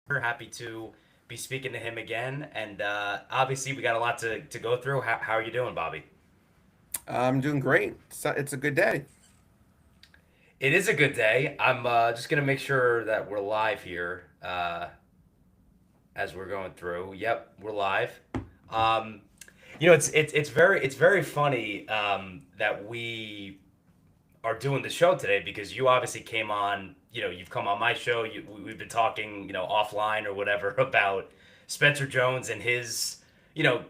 We're happy to be speaking to him again. And obviously, we got a lot to go through. How are you doing, Bobby? I'm doing great. It's a good day. It is a good day. I'm just going to make sure that we're live here as we're going through. Yep, we're live. Um, it's very funny that we are doing the show today because you obviously came on. You've come on my show. We've been talking, offline or whatever about Spencer Jones and his, you know,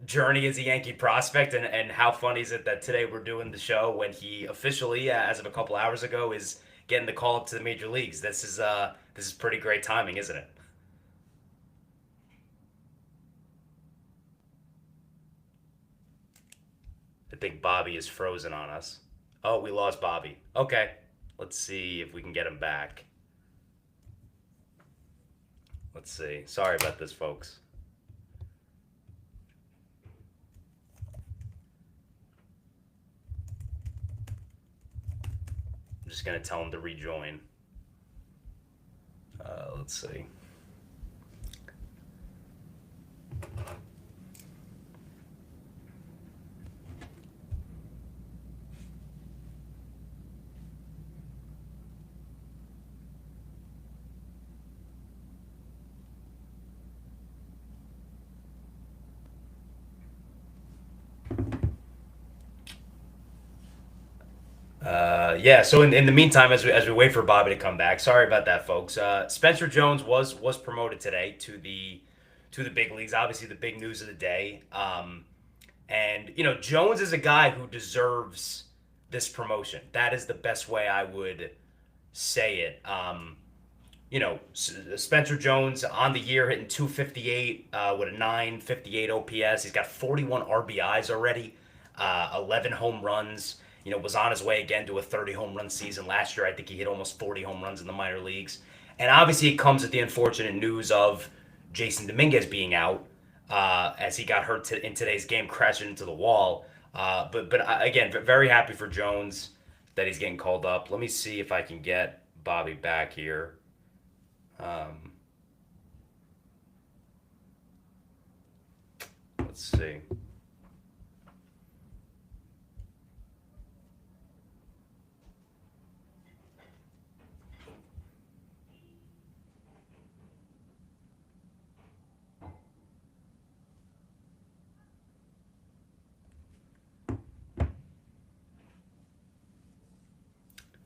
journey as a Yankee prospect, and how funny is it that today we're doing the show when he officially, as of a couple hours ago, is getting the call up to the major leagues. This is pretty great timing, isn't it? I think Bobby is frozen on us. Oh, we lost Bobby. Okay, let's see if we can get him back. Let's see. Sorry about this, folks. I'm just gonna tell him to rejoin. Let's see. Yeah. So in the meantime, as we wait for Bobby to come back, sorry about that, folks. Spencer Jones was promoted today to the big leagues. Obviously, the big news of the day. And Jones is a guy who deserves this promotion. That is the best way I would say it. Spencer Jones on the year hitting 258 with a 958 OPS. He's got 41 RBIs already, 11 home runs. Was on his way again to a 30 home run season last year. I think he hit almost 40 home runs in the minor leagues. And obviously, it comes with the unfortunate news of Jason Dominguez being out as he got hurt in today's game, crashing into the wall. But again, very happy for Jones that he's getting called up. Let me see if I can get Bobby back here. Um, let's see.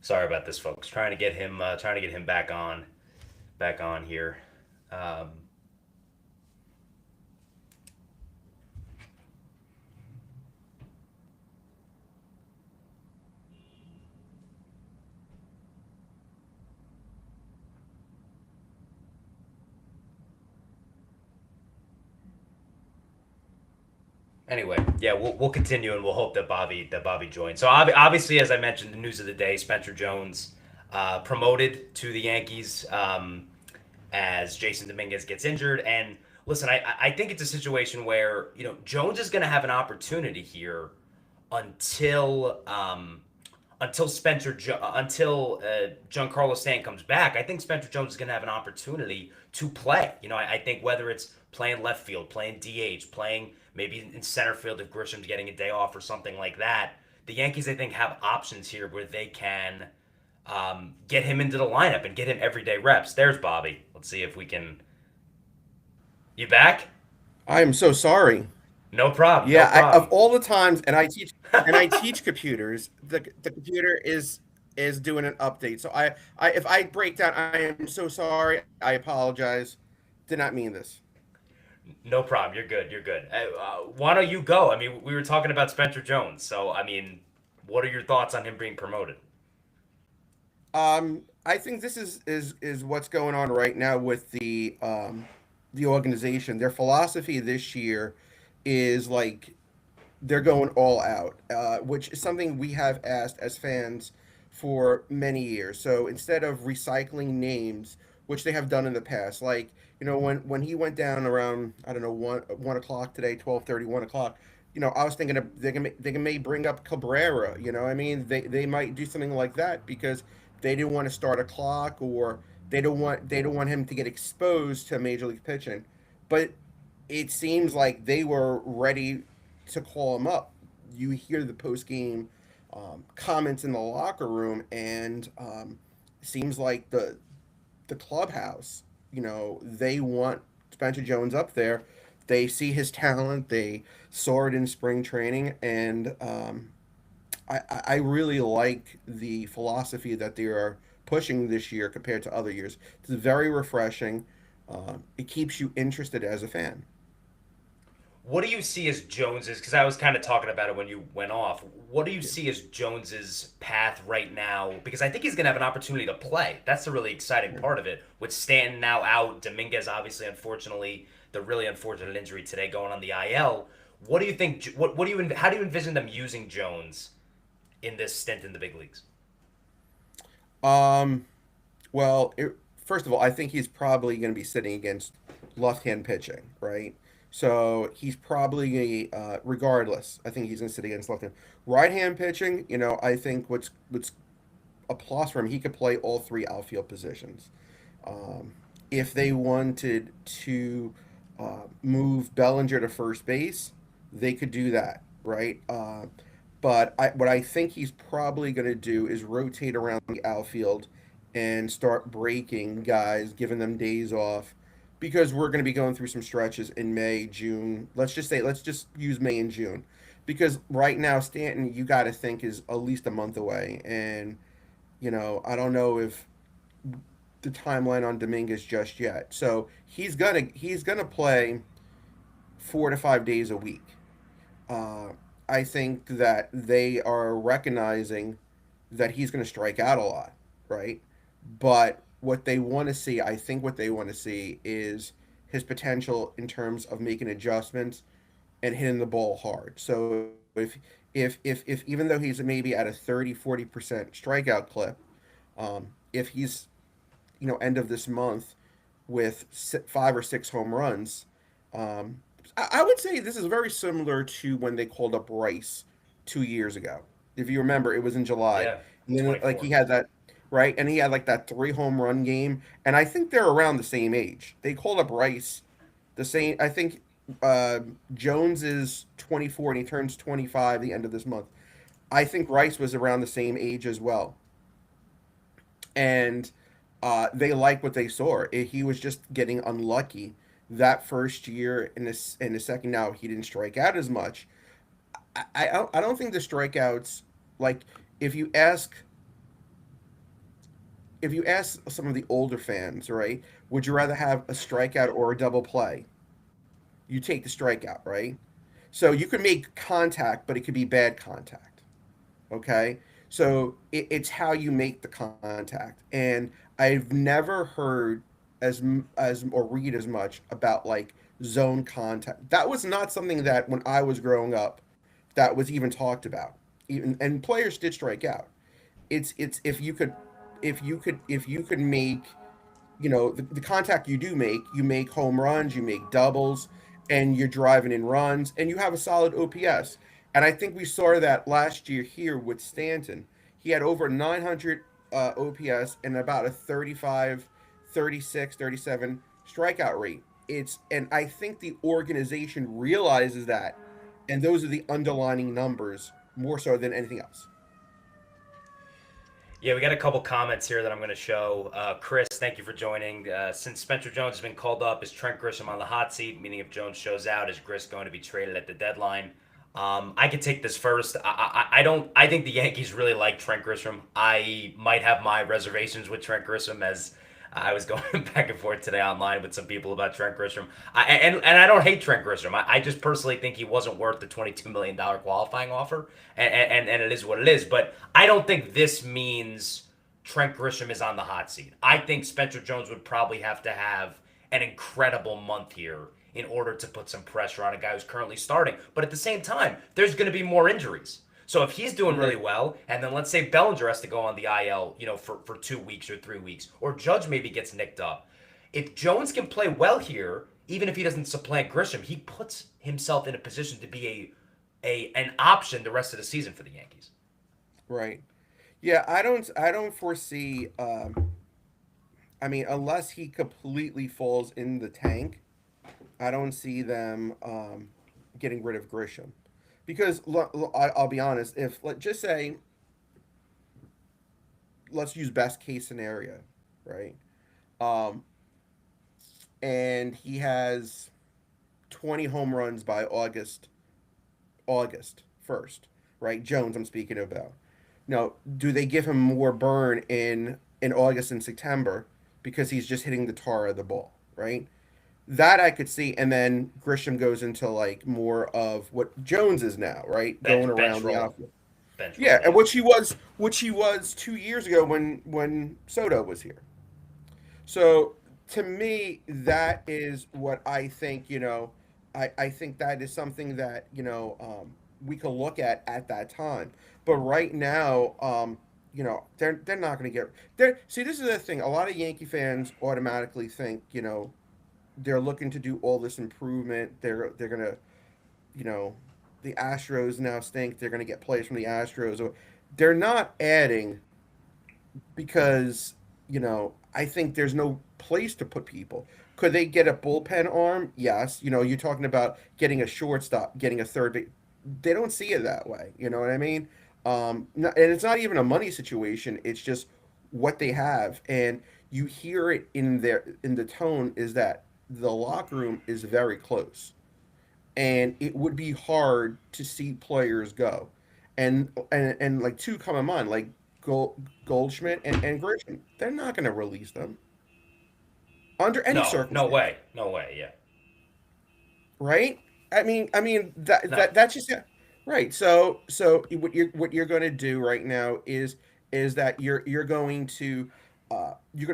Sorry about this, folks. Trying to get him back on here. Um, anyway, yeah, we'll continue and we'll hope that Bobby joins. So obviously, as I mentioned, the news of the day: Spencer Jones promoted to the Yankees as Jason Dominguez gets injured. And listen, I think it's a situation where Jones is going to have an opportunity here until until Giancarlo Stanton comes back. I think Spencer Jones is going to have an opportunity to play. I think whether it's playing left field, playing DH, playing maybe in center field if Grisham's getting a day off or something like that. The Yankees, I think, have options here where they can get him into the lineup and get him everyday reps. There's Bobby. Let's see if we can. You back? I am so sorry. No problem. No Yeah, of problem. all the times, and I teach computers. The computer is doing an update. So I if I break down, I am so sorry. I apologize. Did not mean this. No problem. You're good. You're good. Why don't you go? I mean, we were talking about Spencer Jones. So, I mean, what are your thoughts on him being promoted? I think this is what's going on right now with the organization. Their philosophy this year is like they're going all out, which is something we have asked as fans for many years. So instead of recycling names, which they have done in the past, like when he went down around I don't know 1 o'clock today, 12:30, 1 o'clock. I was thinking of, they may bring up Cabrera. I mean they might do something like that because they didn't want to start a clock or They don't want him to get exposed to major league pitching, but it seems like they were ready to call him up. You hear the post game comments in the locker room, and seems like the clubhouse, they want Spencer Jones up there. They see his talent. They saw it in spring training, and I really like the philosophy that they are pushing this year compared to other years. It's very refreshing. It keeps you interested as a fan. What do you see as Jones's? Because I was kind of talking about it when you went off. What do you see as Jones's path right now? Because I think he's going to have an opportunity to play. That's the really exciting part of it. With Stanton now out, Dominguez obviously, unfortunately, the really unfortunate injury today going on the IL. What do you think? What do you? How do you envision them using Jones in this stint in the big leagues? Um, well, first of all, I think he's probably going to be sitting against left-hand pitching, right? So he's probably regardless. I think he's going to sit against left-hand. Right-hand pitching, I think what's a plus for him, he could play all three outfield positions. Um, if they wanted to move Bellinger to first base, they could do that, right? But what I think he's probably going to do is rotate around the outfield and start breaking guys, giving them days off, because we're going to be going through some stretches in May, June. Let's just use May and June, because right now Stanton, you got to think, is at least a month away, and I don't know if the timeline on Dominguez just yet. So he's gonna play 4 to 5 days a week. Uh, I think that they are recognizing that he's going to strike out a lot, right? But I think what they want to see is his potential in terms of making adjustments and hitting the ball hard. So if even though he's maybe at a 30-40% strikeout clip, if he's end of this month with 5 or 6 home runs. I would say this is very similar to when they called up Rice 2 years ago. If you remember, it was in July, Yeah, and then like he 24. had that right, and he had like that 3 home run game, and I think they're around the same age. They called up Rice the same. I think uh, Jones is 24 and he turns 25 the end of this month. I think Rice was around the same age as well, and they like what they saw. He was just getting unlucky that first year. In the second, now he didn't strike out as much. I don't think the strikeouts, like, if you ask if you ask some of the older fans, right, would you rather have a strikeout or a double play? You take the strikeout, right? So you can make contact, but it could be bad contact. Okay, so it's how you make the contact, and I've never heard as or read as much about like zone contact. That was not something that when I was growing up that was even talked about. Even and players did strike out. It's if you could make, the contact you do make, you make home runs, you make doubles, and you're driving in runs, and you have a solid OPS. And I think we saw that last year here with Stanton. He had over 900 OPS and about a 35, 36, 37 strikeout rate. And I think the organization realizes that, and those are the underlining numbers more so than anything else. Yeah, we got a couple comments here that I'm going to show. Chris, thank you for joining. Since Spencer Jones has been called up, is Trent Grisham on the hot seat? Meaning, if Jones shows out, is Grish going to be traded at the deadline? I can take this first. I don't. I think the Yankees really like Trent Grisham. I might have my reservations with Trent Grisham, as I was going back and forth today online with some people about Trent Grisham. And I don't hate Trent Grisham. I just personally think he wasn't worth the $22 million qualifying offer, and it is what it is. But I don't think this means Trent Grisham is on the hot seat. I think Spencer Jones would probably have to have an incredible month here in order to put some pressure on a guy who's currently starting. But at the same time, there's going to be more injuries. So if he's doing really Right. well, and then let's say Bellinger has to go on the IL, for 2 weeks or 3 weeks, or Judge maybe gets nicked up. If Jones can play well here, even if he doesn't supplant Grisham, he puts himself in a position to be an option the rest of the season for the Yankees. Right. Yeah, I don't foresee I mean, unless he completely falls in the tank, I don't see them getting rid of Grisham. Because I'll be honest, if let just say let's use best case scenario, right? Um, and he has 20 home runs by August 1st, right? Jones, I'm speaking about. Now, do they give him more burn in August and September because he's just hitting the tar of the ball, right? That I could see, and then Grisham goes into like more of what Jones is now, right? Going Bench around the role, outfield. bench Yeah, role. and Yeah. which he was 2 years ago when Soto was here. So to me, that is what I think. I think that is something that we could look at that time. But right now, they're not going to get. They're see. This is the thing. A lot of Yankee fans automatically think they're looking to do all this improvement. They're gonna you know the Astros now stink. They're going to get players from the Astros. Or they're not adding because I think there's no place to put people. Could they get a bullpen arm? Yes. You're talking about getting a shortstop, getting a third base. They don't see it that way. You know what I mean? And it's not even a money situation. It's just what they have, and you hear it in the tone is that the locker room is very close, and it would be hard to see players go. And like two come in mind, like Goldschmidt and Grisham. They're not going to release them under any No, no circumstance, way, no way. Yeah. right? I mean No. that's just it. Right. So what you're going to do right now is that you're going to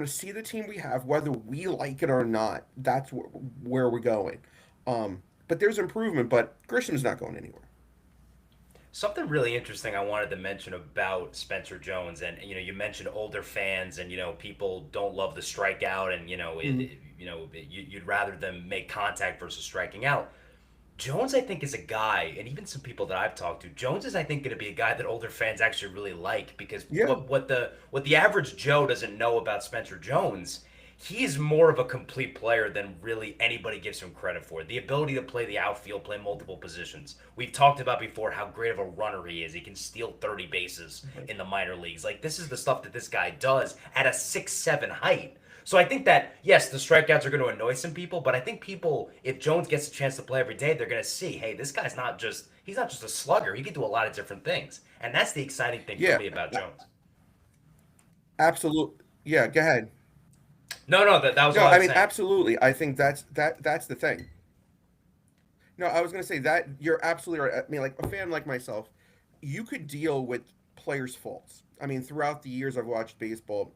see the team we have, whether we like it or not. That's where we're going. But there's improvement, but Grisham's not going anywhere. Something really interesting I wanted to mention about Spencer Jones, and you mentioned older fans, and people don't love the strikeout, and Mhm. you'd rather them make contact versus striking out. Jones, I think, is a guy, and even some people that I've talked to, Jones is, I think, going to be a guy that older fans actually really like because Yeah. what the average Joe doesn't know about Spencer Jones, he's more of a complete player than really anybody gives him credit for. The ability to play the outfield, play multiple positions. We've talked about before how great of a runner he is. He can steal 30 bases in the minor leagues. Like, this is the stuff that this guy does at a 6'7" height. So I think that yes, the strikeouts are going to annoy some people, but I think people, if Jones gets a chance to play every day, they're going to see, hey, this guy's not just he's not just a slugger. He can do a lot of different things, and that's the exciting thing for Yeah. me about Jones. Absolutely. Yeah. Go ahead. No, no, that was No, all I I was mean saying. absolutely. I think that's the thing. No, I was gonna say that you're absolutely right. I mean, like a fan like myself, you could deal with players' faults. I mean, throughout the years I've watched baseball,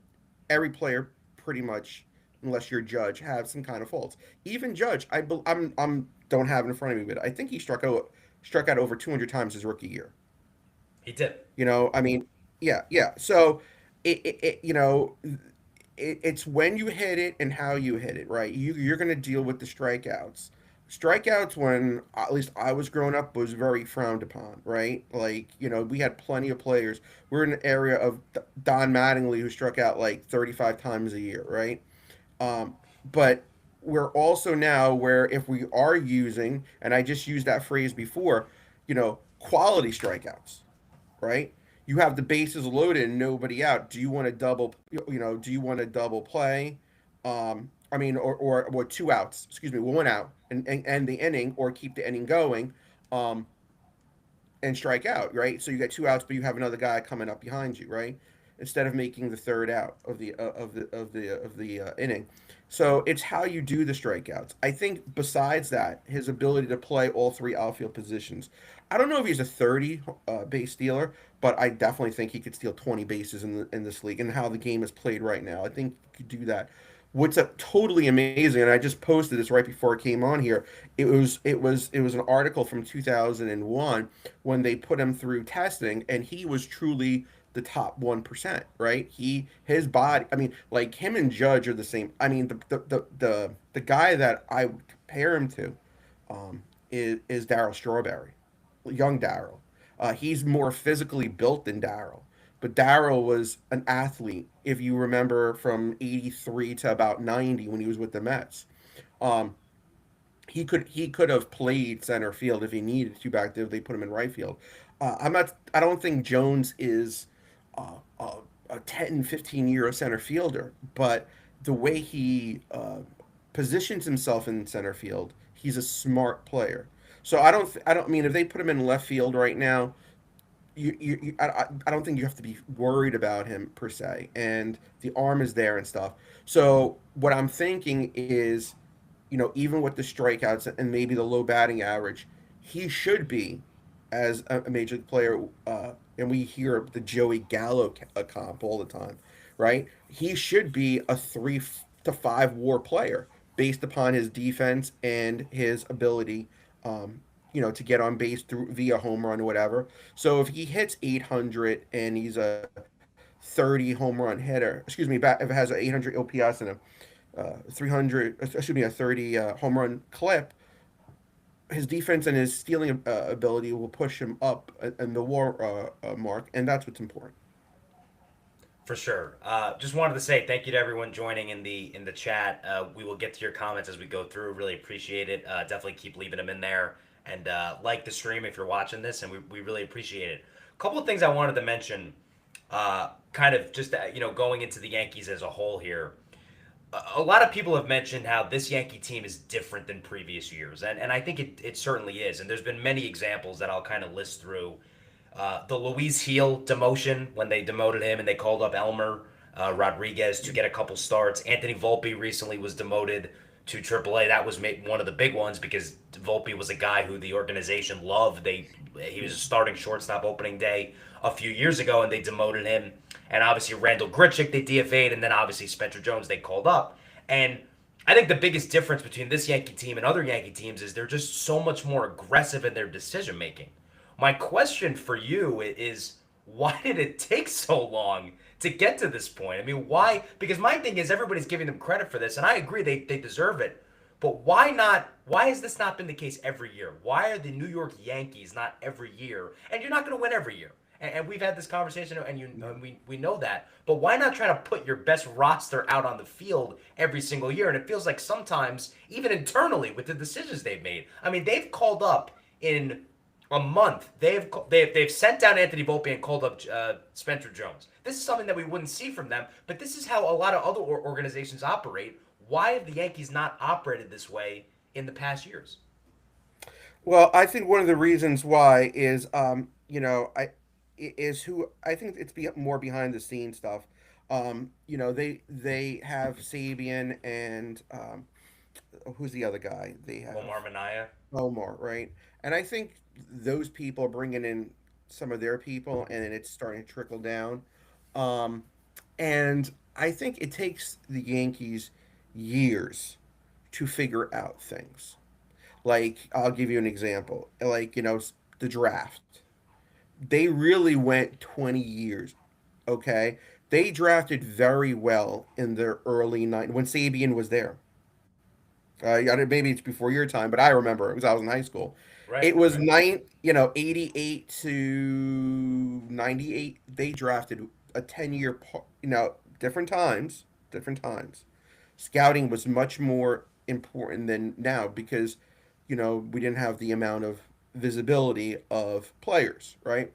every player pretty much, unless you're Judge, have some kind of faults. Even Judge, I'm don't have it in front of me, but I think he struck out over 200 times his rookie year. He did. I mean, yeah, yeah. So it's when you hit it and how you hit it, right? You're going to deal with the strikeouts. Strikeouts, when at least I was growing up, was very frowned upon, right? Like, we had plenty of players. We're in an area of Don Mattingly who struck out like 35 times a year, right? But we're also now where if we are using, and I just used that phrase before, quality strikeouts, right? You have the bases loaded and nobody out. Do you want to double? Do you want to double play? I mean, or two outs. Excuse me, one out and end the inning, or keep the inning going, um, and strike out. Right. So you got two outs, but you have another guy coming up behind you. Right. Instead of making the third out of the inning. So it's how you do the strikeouts. I think besides that, his ability to play all three outfield positions. I don't know if he's a 30 base stealer, but I definitely think he could steal 20 bases in this league and how the game is played right now. I think he could do that. What's totally amazing, and I just posted this right before I came on here. It was an article from 2001 when they put him through testing, and he was truly the top 1%, right? His body, I mean, like him and Judge are the same. I mean, the guy that I would compare him to is Darryl Strawberry, young Darryl. He's more physically built than Darryl, but Darryl was an athlete. If you remember from '83 to about '90 when he was with the Mets, um, he could have played center field if he needed to back there. They put him in right field. I'm not. I don't think Jones is uh, a, a 10, 15 year center fielder, but the way he positions himself in center field, he's a smart player. So I don't mean if they put him in left field right now, I don't think you have to be worried about him per se, and the arm is there and stuff. So what I'm thinking is, even with the strikeouts and maybe the low batting average, he should be as a major league player. And we hear the Joey Gallo comp all the time, right? He should be a 3 to 5 WAR player based upon his defense and his ability, to get on base through via home run or whatever. So if he hits 800 and he's a 30 home run hitter, excuse me, if it has an 800 OPS and a 300, excuse me, a 30 home run clip, his defense and his stealing ability will push him up in the WAR mark, and that's what's important. For sure. Just wanted to say thank you to everyone joining in the chat. We will get to your comments as we go through. Really appreciate it. Definitely keep leaving them in there, and like the stream if you're watching this, and we really appreciate it. A couple of things I wanted to mention, kind of just going into the Yankees as a whole here. A lot of people have mentioned how this Yankee team is different than previous years, and I think it certainly is. And there's been many examples that I'll kind of list through. The Luis Heel demotion when they demoted him and they called up Elmer Rodriguez to get a couple starts. Anthony Volpe recently was demoted to AAA. That was one of the big ones because Volpe was a guy who the organization loved. He was a starting shortstop opening day a few years ago, and they demoted him. And obviously Randall Grichuk they DFA'd, and then obviously Spencer Jones they called up. And I think the biggest difference between this Yankee team and other Yankee teams is they're just so much more aggressive in their decision making. My question for you is why did it take so long to get to this point? I mean, why? Because my thing is everybody's giving them credit for this, and I agree they deserve it. But why not? Why has this not been the case every year? Why are the New York Yankees not every year? And you're not going to win every year. And we've had this conversation, and we know that. But why not try to put your best roster out on the field every single year? And it feels like sometimes, even internally, with the decisions they've made. I mean, they've called up in a month. They've sent down Anthony Volpe and called up Spencer Jones. This is something that we wouldn't see from them, but this is how a lot of other organizations operate. Why have the Yankees not operated this way in the past years? Well, I think one of the reasons why is, I is who I think it's more behind the scenes stuff. They have Sabian and who's the other guy? They have Omar Minaya. Omar, right? And I think those people are bringing in some of their people, and then it's starting to trickle down. Um, and I think it takes the Yankees years to figure out things. Like, I'll give you an example. Like, the draft. They really went 20 years, okay? They drafted very well in their early when Sabian was there. Maybe it's before your time, but I remember it was I was in high school. Right, It was right. 88 to 98. They drafted a 10-year, different times. Scouting was much more important than now because, we didn't have the amount of visibility of players, right?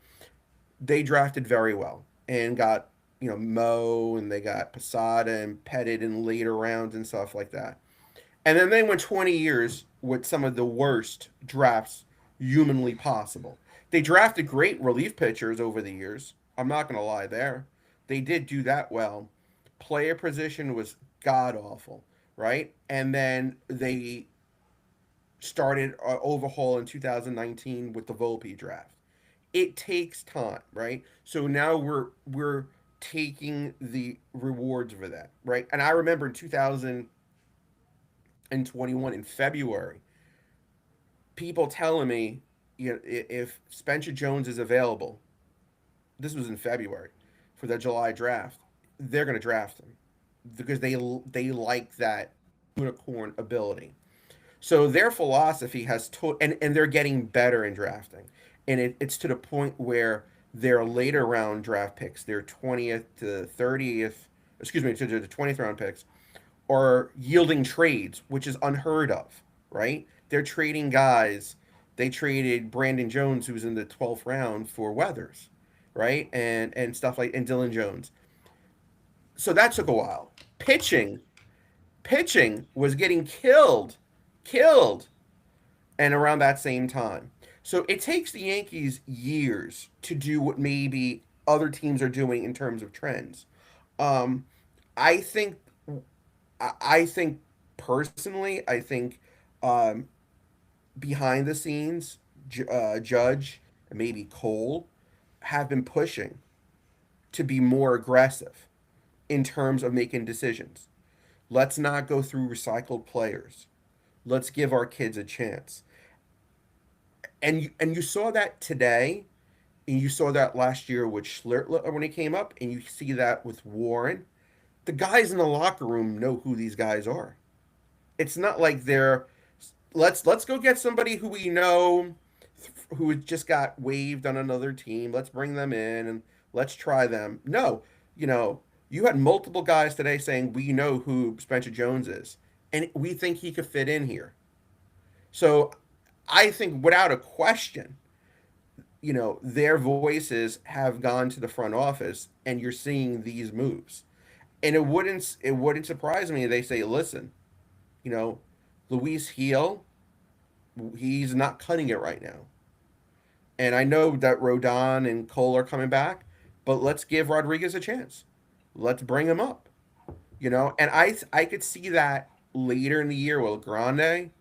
They drafted very well and got, Mo, and they got Posada and Pettit in later rounds and stuff like that. And then they went 20 years with some of the worst drafts humanly possible. They drafted great relief pitchers over the years. I'm not going to lie there. They did do that well. Player position was god awful, right? And then they started overhaul in 2019 with the Volpe draft. It takes time, right? So now we're taking the rewards for that, right? And I remember in 2021 in February, people telling me, if Spencer Jones is available, this was in February for the July draft, they're going to draft him because they like that unicorn ability. So their philosophy has and they're getting better in drafting, and it's to the point where their later round draft picks, their 20th to 30th, excuse me, to the 20th round picks, are yielding trades, which is unheard of, right? They're trading guys. They traded Brandon Jones, who was in the 12th round, for Weathers, right? And stuff like and Dylan Jones. So that took a while. Pitching was getting killed, and around that same time. So it takes the Yankees years to do what maybe other teams are doing in terms of trends. Um, I think I think personally, I think um, behind the scenes, Judge and maybe Cole have been pushing to be more aggressive in terms of making decisions. Let's not go through recycled players. Let's give our kids a chance. And you saw that today, and you saw that last year with Schlitler when he came up, and you see that with Warren. The guys in the locker room know who these guys are. It's not like they're let's go get somebody who we know who just got waived on another team. Let's bring them in and let's try them. No, you know, you had multiple guys today saying we know who Spencer Jones is and we think he could fit in here. So I think without a question, their voices have gone to the front office and you're seeing these moves. And it wouldn't surprise me if they say, listen, you know, Luis Heel, he's not cutting it right now. And I know that Rodon and Cole are coming back, but let's give Rodriguez a chance. Let's bring him up. And I could see that later in the year with Grande,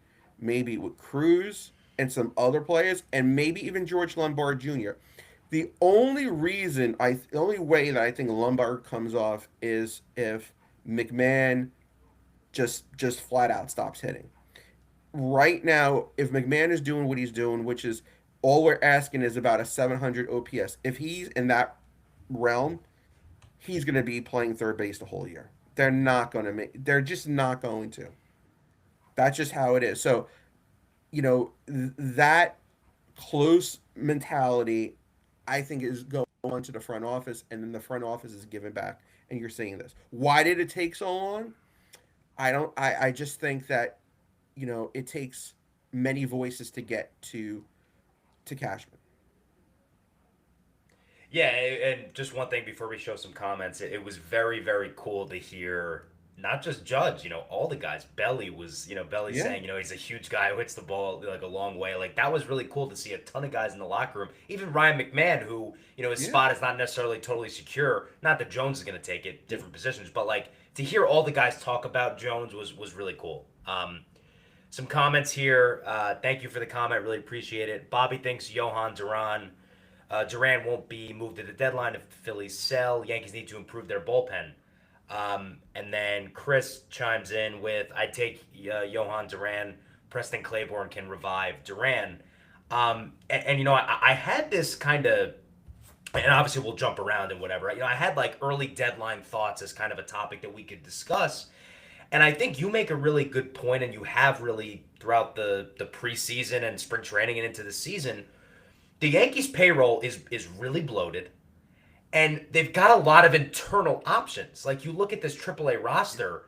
maybe with Cruz and some other players, and maybe even George Lombard Jr. The only way that I think Lombard comes off is if McMahon just flat out stops hitting. Right now, if McMahon is doing what he's doing, which is all we're asking is about a 700 OPS, if he's in that realm, he's going to be playing third base the whole year. They're not going to make. They're just not going to. That's just how it is. So that close mentality, I think, is going on to the front office, and then the front office is giving back. And you're seeing this. Why did it take so long? I don't. I just think that it takes many voices to get to Cashman. Yeah, and just one thing before we show some comments, it was very, very cool to hear not just Judge, all the guys. Belly Yeah, saying, he's a huge guy who hits the ball like a long way. Like that was really cool to see a ton of guys in the locker room. Even Ryan McMahon, who, his yeah, spot is not necessarily totally secure. Not that Jones is going to take it, different positions, but like to hear all the guys talk about Jones was really cool. Some comments here. Thank you for the comment. Really appreciate it. Bobby thinks Johan Duran won't be moved at the deadline if the Phillies sell. Yankees need to improve their bullpen. And then Chris chimes in with, "I take Johan Duran. Preston Claiborne can revive Duran." I had this kind of, and obviously we'll jump around and whatever. I had like early deadline thoughts as kind of a topic that we could discuss. And I think you make a really good point, and you have really throughout the preseason and spring training and into the season. The Yankees payroll is really bloated, and they've got a lot of internal options. Like you look at this AAA roster,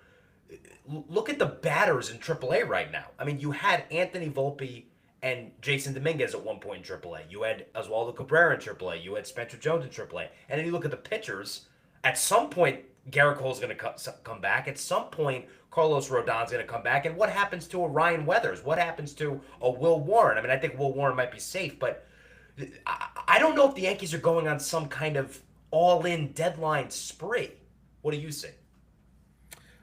look at the batters in AAA right now. I mean, you had Anthony Volpe and Jason Dominguez at one point in AAA. You had Oswaldo Cabrera in AAA. You had Spencer Jones in AAA. And then you look at the pitchers. At some point, Gerrit Cole's going to come back. At some point, Carlos Rodon's going to come back. And what happens to a Ryan Weathers? What happens to a Will Warren? I mean, I think Will Warren might be safe, but I don't know if the Yankees are going on some kind of all-in deadline spree. What do you see?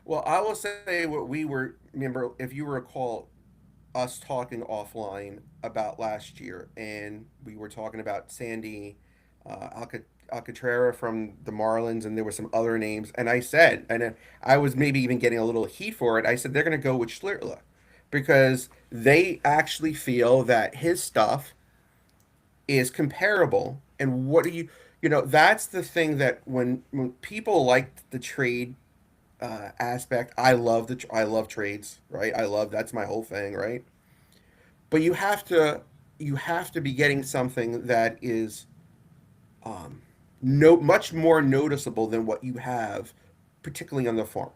Well, I will say what remember, if you recall us talking offline about last year, and we were talking about Sandy Alcantara from the Marlins, and there were some other names. And I said, and I was maybe even getting a little heat for it, I said they're going to go with Schlitler because they actually feel that his stuff is comparable. And what do that's the thing that when people like the trade aspect. I love trades, right? That's my whole thing, right? But you have to be getting something that is no much more noticeable than what you have, particularly on the farm.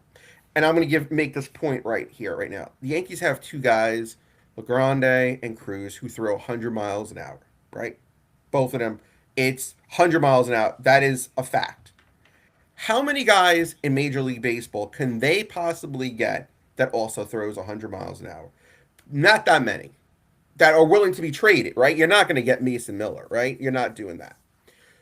And I'm going to make this point right here, right now. The Yankees have two guys, LeGrande and Cruz, who throw 100 miles an hour, right? Both of them, it's 100 miles an hour. That is a fact. How many guys in Major League Baseball can they possibly get that also throws 100 miles an hour? Not that many that are willing to be traded, right? You're not going to get Mason Miller, right? You're not doing that.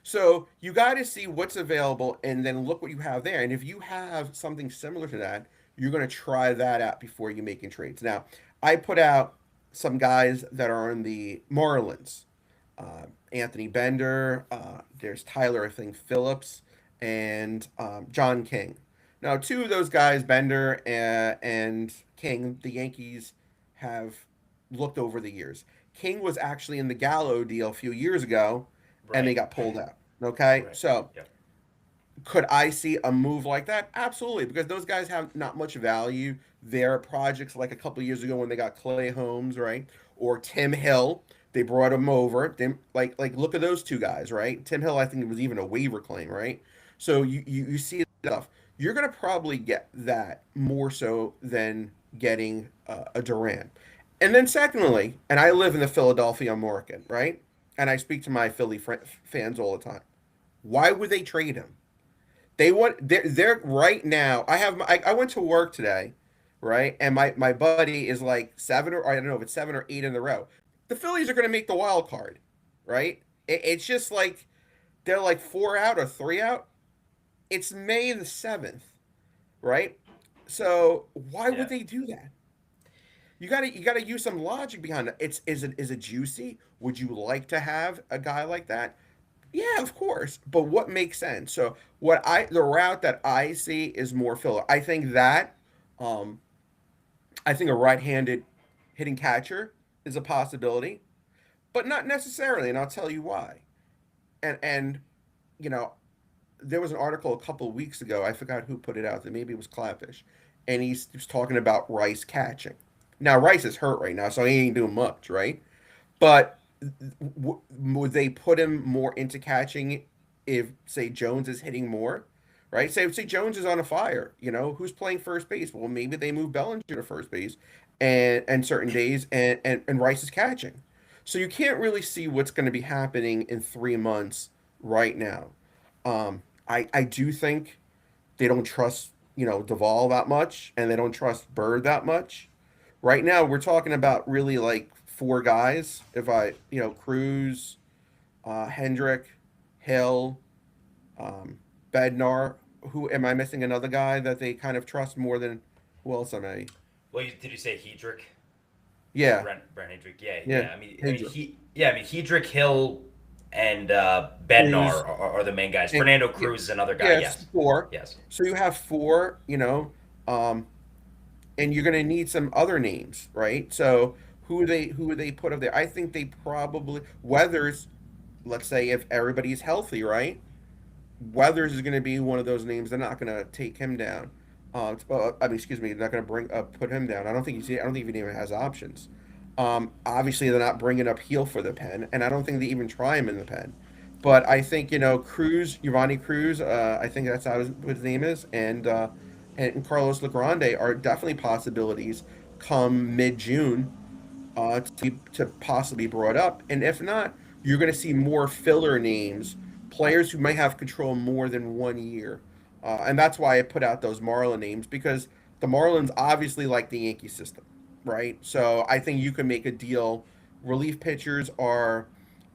So you got to see what's available and then look what you have there. And if you have something similar to that, you're going to try that out before you're making trades. Now, I put out some guys that are in the Marlins. Anthony Bender, there's Tyler, I think, Phillips, and John King. Now, two of those guys, Bender and King, the Yankees have looked over the years. King was actually in the Gallo deal a few years ago, and they Right. got pulled out. Okay, Right. so Yep. could I see a move like that? Absolutely, because those guys have not much value. Their projects, like a couple of years ago when they got Clay Holmes, right, or Tim Hill, they brought him over. They, like look at those two guys, right? Tim Hill, I think it was even a waiver claim, right? So you see stuff. You're gonna probably get that more so than getting a Duran. And then secondly, and I live in the Philadelphia market, right? And I speak to my fans all the time. Why would they trade him? They're right now. I went to work today, right? And my buddy is like seven or I don't know if it's 7 or 8 in the row. The Phillies are going to make the wild card, right? It's just like they're like 4 out or 3 out. It's May the 7th, right? So why would Yeah. they do that? You gotta use some logic behind it. Is it juicy? Would you like to have a guy like that? Yeah, of course. But what makes sense? So the route that I see is more filler. Um I think a right-handed hitting catcher is a possibility, but not necessarily, and I'll tell you why. And you know, there was an article a couple of weeks ago. I forgot who put it out there. Maybe it was Clapfish, and he was talking about Rice catching. Now Rice is hurt right now, so he ain't doing much, right? But would they put him more into catching if, say, Jones is hitting more, right? Say Jones is on a fire. Who's playing first base? Well, maybe they move Bellinger to first base, and certain days, and Rice is catching. So you can't really see what's going to be happening in 3 months right now. I do think they don't trust Duvall that much, and they don't trust Bird that much. Right now, we're talking about really like four guys. If Cruz, Hendrick, Hill, um, Bednar. Who am I missing? Another guy that they kind of trust more than who else am I? Well, did you say Hedrick? Yeah, Brent Hedrick. Yeah. yeah, Yeah. I mean, Hendrick, he. Yeah. I mean, Hedrick, Hill, and Bednar Cruz, are the main guys. and Fernando yeah, Cruz is another guy. yeah, it's Yes. four. Yes. So you have four. Um, and you're going to need some other names, right? So who they put up there? I think they probably Weathers. Let's say if everybody's healthy, right? Weathers is going to be one of those names. They're not going to take him down. I mean, excuse me, they're not going to put him down. I don't think he even has options. Obviously, they're not bringing up Heel for the pen, and I don't think they even try him in the pen. But I think Cruz, Giovanni Cruz. I think that's how his name is, and Carlos Legrande are definitely possibilities come mid June to possibly be brought up. And if not, you're going to see more filler names, players who might have control more than 1 year. And that's why I put out those Marlin names because the Marlins obviously like the Yankee system, right? So I think you can make a deal. Relief pitchers are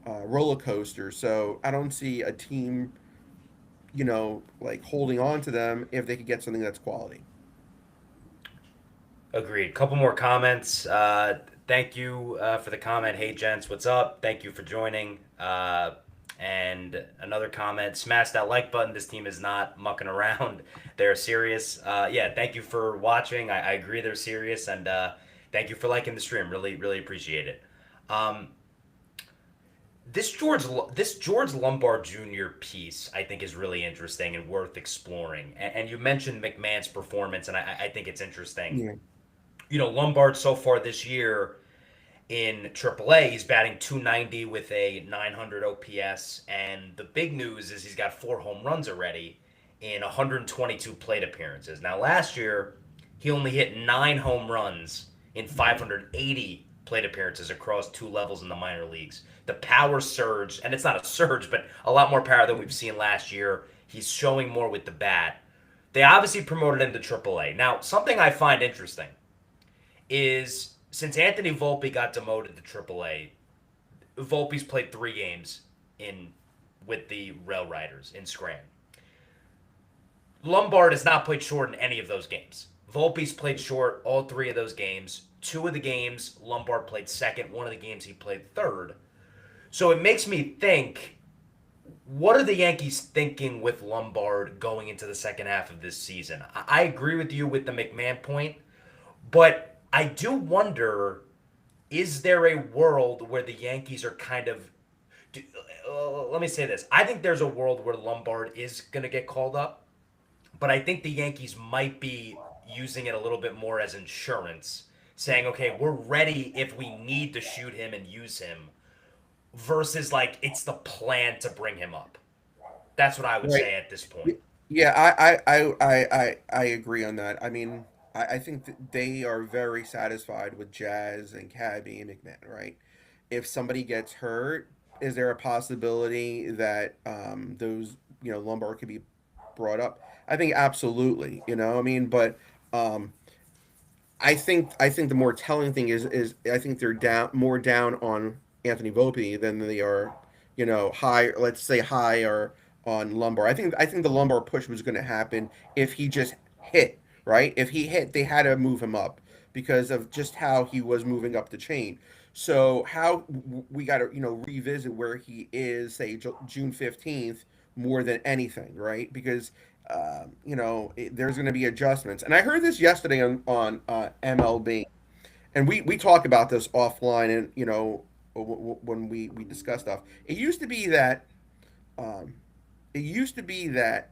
roller coasters. So I don't see a team, like holding on to them if they could get something that's quality. Agreed. Couple more comments. Thank you for the comment. Hey, gents, what's up? Thank you for joining. And another comment: smash that like button. This team is not mucking around. They're serious. Yeah, thank you for watching. I agree they're serious, and thank you for liking the stream. Really, really appreciate it. Um, this George Lombard Jr. piece I think is really interesting and worth exploring. And you mentioned McMahon's performance, and I think it's interesting. Yeah. Lombard so far this year in AAA. He's batting 290 with a 900 OPS, and the big news is he's got 4 home runs already in 122 plate appearances. Now, last year, he only hit 9 home runs in 580 plate appearances across 2 levels in the minor leagues. The power surge, and it's not a surge, but a lot more power than we've seen last year. He's showing more with the bat. They obviously promoted him to AAA. Now, something I find interesting is since Anthony Volpe got demoted to AAA, Volpe's played 3 games in with the Rail Riders in Scranton. Lombard has not played short in any of those games. Volpe's played short all 3 of those games. 2 of the games, Lombard played second. 1 of the games, he played third. So it makes me think, what are the Yankees thinking with Lombard going into the second half of this season? I agree with you with the McMahon point, but I do wonder, is there a world where the Yankees are kind of. Let me say this. I think there's a world where Lombard is going to get called up, but I think the Yankees might be using it a little bit more as insurance, saying, okay, we're ready if we need to shoot him and use him, versus like it's the plan to bring him up. That's what I would Right. say at this point. Yeah, I agree on that. I mean, I think that they are very satisfied with Jazz and Cabby and McMahon, right? If somebody gets hurt, is there a possibility that those, lumbar could be brought up? I think absolutely, I mean, but um, I think the more telling thing is I think they're down on Anthony Volpe than they are, high. Let's say higher on Lumbar. I think the Lumbar push was going to happen if he just hit, right. If he hit, they had to move him up because of just how he was moving up the chain. So how we got to revisit where he is, say June 15th, more than anything, right? Because there's going to be adjustments. And I heard this yesterday on MLB, and we talk about this offline, and when we discuss stuff. Um, it used to be that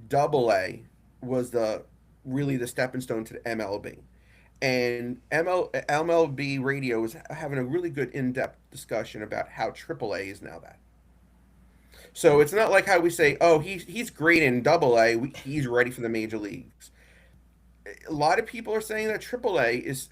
Double A was the really the stepping stone to the MLB, and MLB Radio was having a really good in depth discussion about how Triple A is now that. So it's not like how we say, oh, he's great in Double A, he's ready for the major leagues. A lot of people are saying that AAA is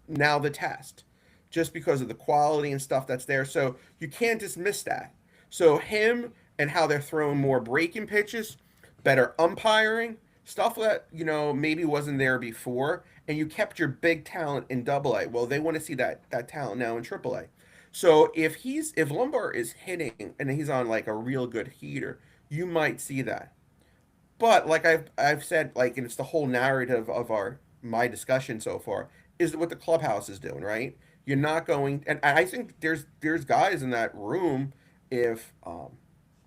now the test, just because of the quality and stuff that's there. So you can't dismiss that. So him and how they're throwing more breaking pitches, better umpiring, stuff that maybe wasn't there before, and you kept your big talent in AA. Well, they want to see that talent now in AAA. So if Lumbar is hitting and he's on like a real good heater, you might see that. But like I've said, like, and it's the whole narrative of our my discussion so far is what the clubhouse is doing, right? You're not going, and I think there's guys in that room. If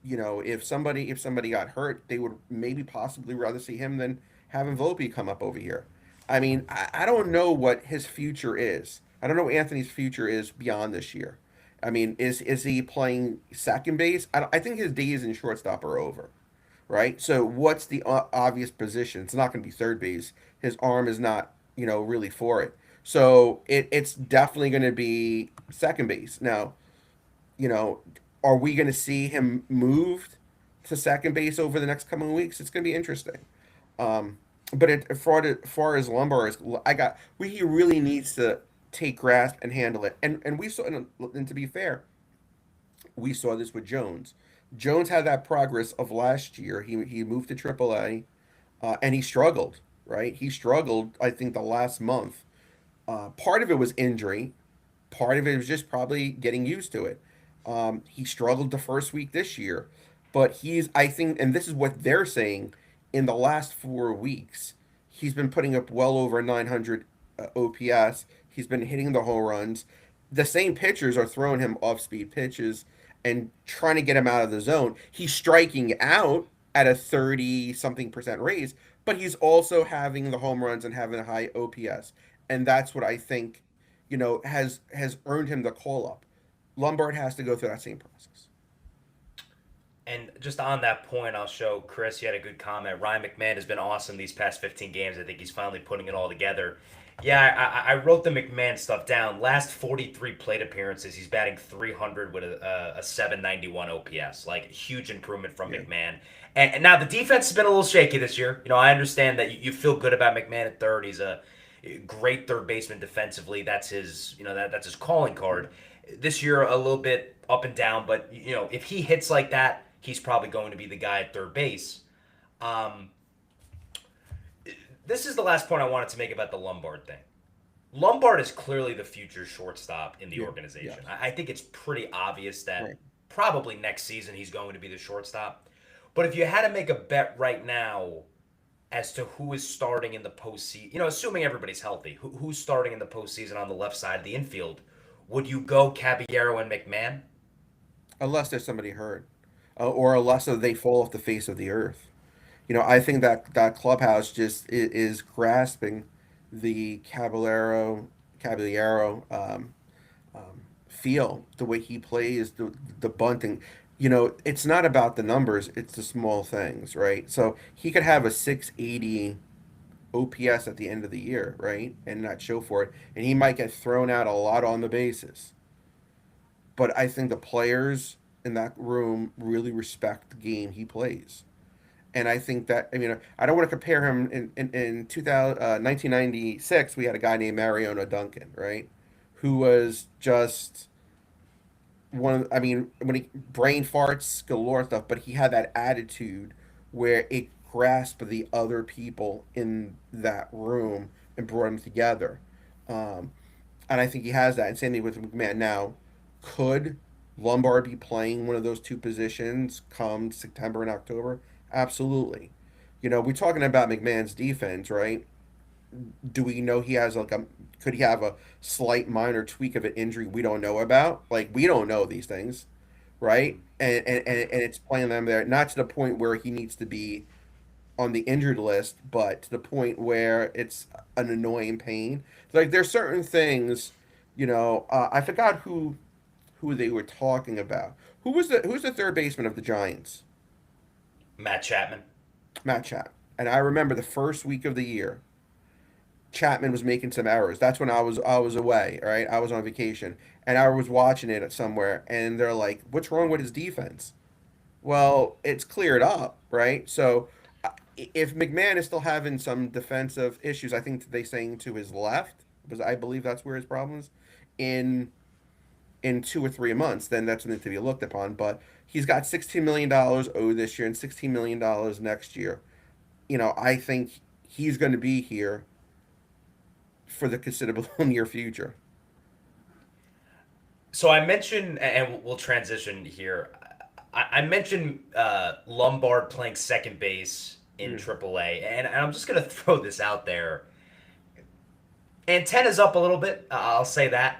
if somebody got hurt, they would maybe possibly rather see him than having Volpe come up over here. I mean, I don't know what his future is. I don't know what Anthony's future is beyond this year. I mean, is he playing second base? I think his days in shortstop are over, right? So what's the obvious position? It's not going to be third base. His arm is not, really for it. So it's definitely going to be second base. Now, you know, are we going to see him moved to second base over the next coming weeks? It's going to be interesting. Um, but far as Lumbar is, he really needs to take grasp and handle it. And we saw, and to be fair, we saw this with Jones. Jones had that progress of last year. He moved to AAA, and he struggled. Right, he struggled. I think the last month. Part of it was injury. Part of it was just probably getting used to it. He struggled the first week this year, but I think, and this is what they're saying, in the last 4 weeks, he's been putting up well over 900 OPS. He's been hitting the home runs. The same pitchers are throwing him off speed pitches and trying to get him out of the zone. He's striking out at a 30 something percent raise, but he's also having the home runs and having a high OPS. And that's what I think, has earned him the call up. Lombard has to go through that same process. And just on that point, I'll show Chris. You had a good comment. Ryan McMahon has been awesome these past 15 games. I think he's finally putting it all together. Yeah, I wrote the McMahon stuff down. Last 43 plate appearances, he's batting 300 with a 791 OPS. Like, huge improvement from Yeah. McMahon. And now the defense has been a little shaky this year. I understand that you feel good about McMahon at third. He's a great third baseman defensively. That's his, that's his calling card. This year, a little bit up and down, but if he hits like that, he's probably going to be the guy at third base. Um, this is the last point I wanted to make about the Lombard thing. Lombard is clearly the future shortstop in the Yeah. Yeah. organization. I think it's pretty obvious that Right. probably next season he's going to be the shortstop. But if you had to make a bet right now as to who is starting in the postseason, assuming everybody's healthy, who's starting in the postseason on the left side of the infield, would you go Caballero and McMahon? Unless there's somebody hurt, or unless they fall off the face of the earth. I think that that clubhouse just is grasping the Caballero feel, the way he plays, the bunting. It's not about the numbers; it's the small things, right? So he could have a 680 OPS at the end of the year, right, and not show for it, and he might get thrown out a lot on the bases. But I think the players in that room really respect the game he plays. And I think that, I mean, I don't want to compare him in 2000, 1996, we had a guy named Mariano Duncan, right? Who was just I mean, when he brain farts, galore stuff, but he had that attitude where it grasped the other people in that room and brought them together. Um, and I think he has that. And same thing with McMahon. Now, could Lombard be playing one of those two positions come September and October? Absolutely. We're talking about McMahon's defense, right? Do we know he has like a could he have a slight minor tweak of an injury we don't know about? Like, we don't know these things, right? And it's playing them there, not to the point where he needs to be on the injured list, but to the point where it's an annoying pain. Like, there's certain things, I forgot who they were talking about. Who's the third baseman of the Giants? Matt Chapman. Matt Chapman. And I remember the first week of the year, Chapman was making some errors. That's when I was away, right? I was on vacation, and I was watching it somewhere, and they're like, "What's wrong with his defense?" Well, it's cleared up, right? So if McMahon is still having some defensive issues, I think they saying to his left, because I believe that's where his problem is, in in 2 or 3 months, then that's something to be looked upon. But he's got $16 million owed this year and $16 million next year. I think he's going to be here for the considerable near future. So I mentioned, and we'll transition here. I mentioned Lombard playing second base in Mhm. AAA, and I'm just gonna throw this out there. Antenna's up a little bit. I'll say that.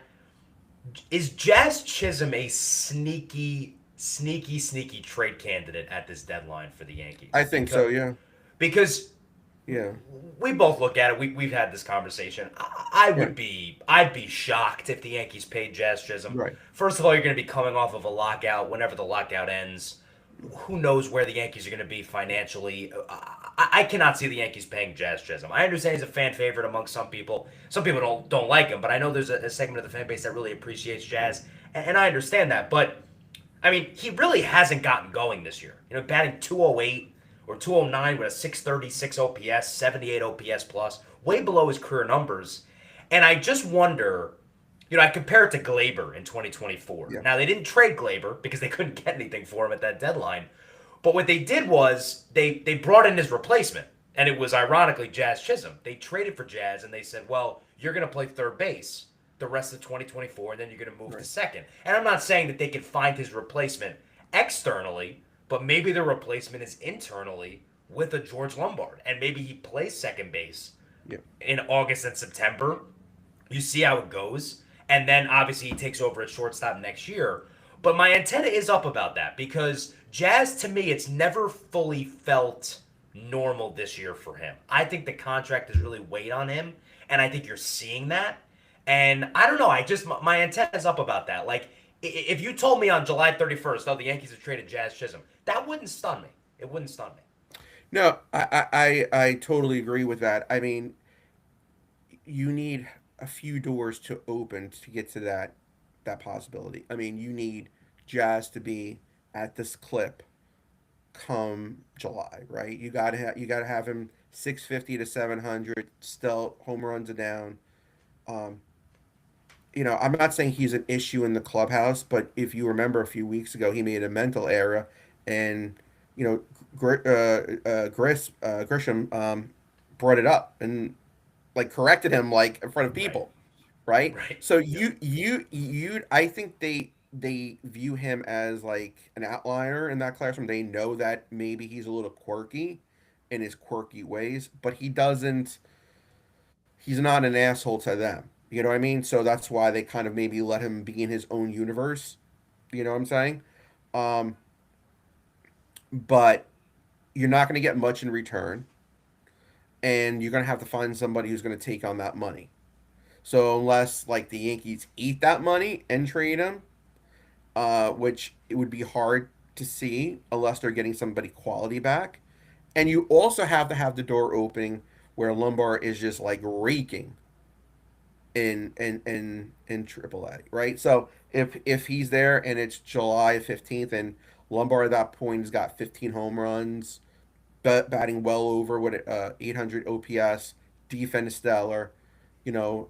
Is Jazz Chisholm a sneaky trade candidate at this deadline for the I Yankees? think Because so. Yeah. because Yeah. we both look at it. We've had this conversation. Right. I'd be shocked if the Yankees paid Jazz Chisholm. Right. First of all, you're going to be coming off of a lockout. Whenever the lockout ends, who knows where the Yankees are going to be financially? I cannot see the Yankees paying Jazz Chisholm. I understand he's a fan favorite among some people. Some people don't like him, but I know there's a segment of the fan base that really appreciates Jazz, and I understand that. But I mean, he really hasn't gotten going this year. Batting 208 or 209 with a 636 OPS, 78 OPS plus, way below his career numbers. And I just wonder, I compare it to Glaber in 2024. Yeah. Now, they didn't trade Glaber because they couldn't get anything for him at that deadline. But what they did was they brought in his replacement, and it was ironically Jazz Chisholm. They traded for Jazz, and they said, well, you're going to play third base the rest of 2024, and then you're going to move to Right. second. And I'm not saying that they can find his replacement externally, but maybe the replacement is internally with a George Lombard, and maybe he plays second base Yeah. in August and September. You see how it goes, and then obviously he takes over at shortstop next year. But my antenna is up about that because Jazz, to me, it's never fully felt normal this year for him. I think the contract has really weighed on him, and I think you're seeing that. And I don't know. I just my antenna's up about that. Like, if you told me on July 31st, oh, the Yankees have traded Jazz Chisholm, that wouldn't stun me. It wouldn't stun me. No, I totally agree with that. I mean, you need a few doors to open to get to that possibility. I mean, you need Jazz to be at this clip come July, right? You got to have him 650 to 700, still home runs are down. Um, I'm not saying he's an issue in the clubhouse, but if you remember a few weeks ago, he made a mental error, and you know, Grisham brought it up and like corrected him like in front of Right. people, right? Right. So Yep. I think they view him as like an outlier in that classroom. They know that maybe he's a little quirky in his quirky ways, but he's not an asshole to them. You know what I mean? So that's why they kind of maybe let him be in his own universe. You know what I'm saying? Um, but you're not going to get much in return, and you're going to have to find somebody who's going to take on that money. So unless like the Yankees eat that money and trade him, which it would be hard to see unless they're getting somebody quality back, and you also have to have the door opening where Lombard is just like raking in AAA, right? So if he's there and it's July 15th and Lombard at that point has got 15 home runs, batting well over 800 OPS, defense stellar, you know,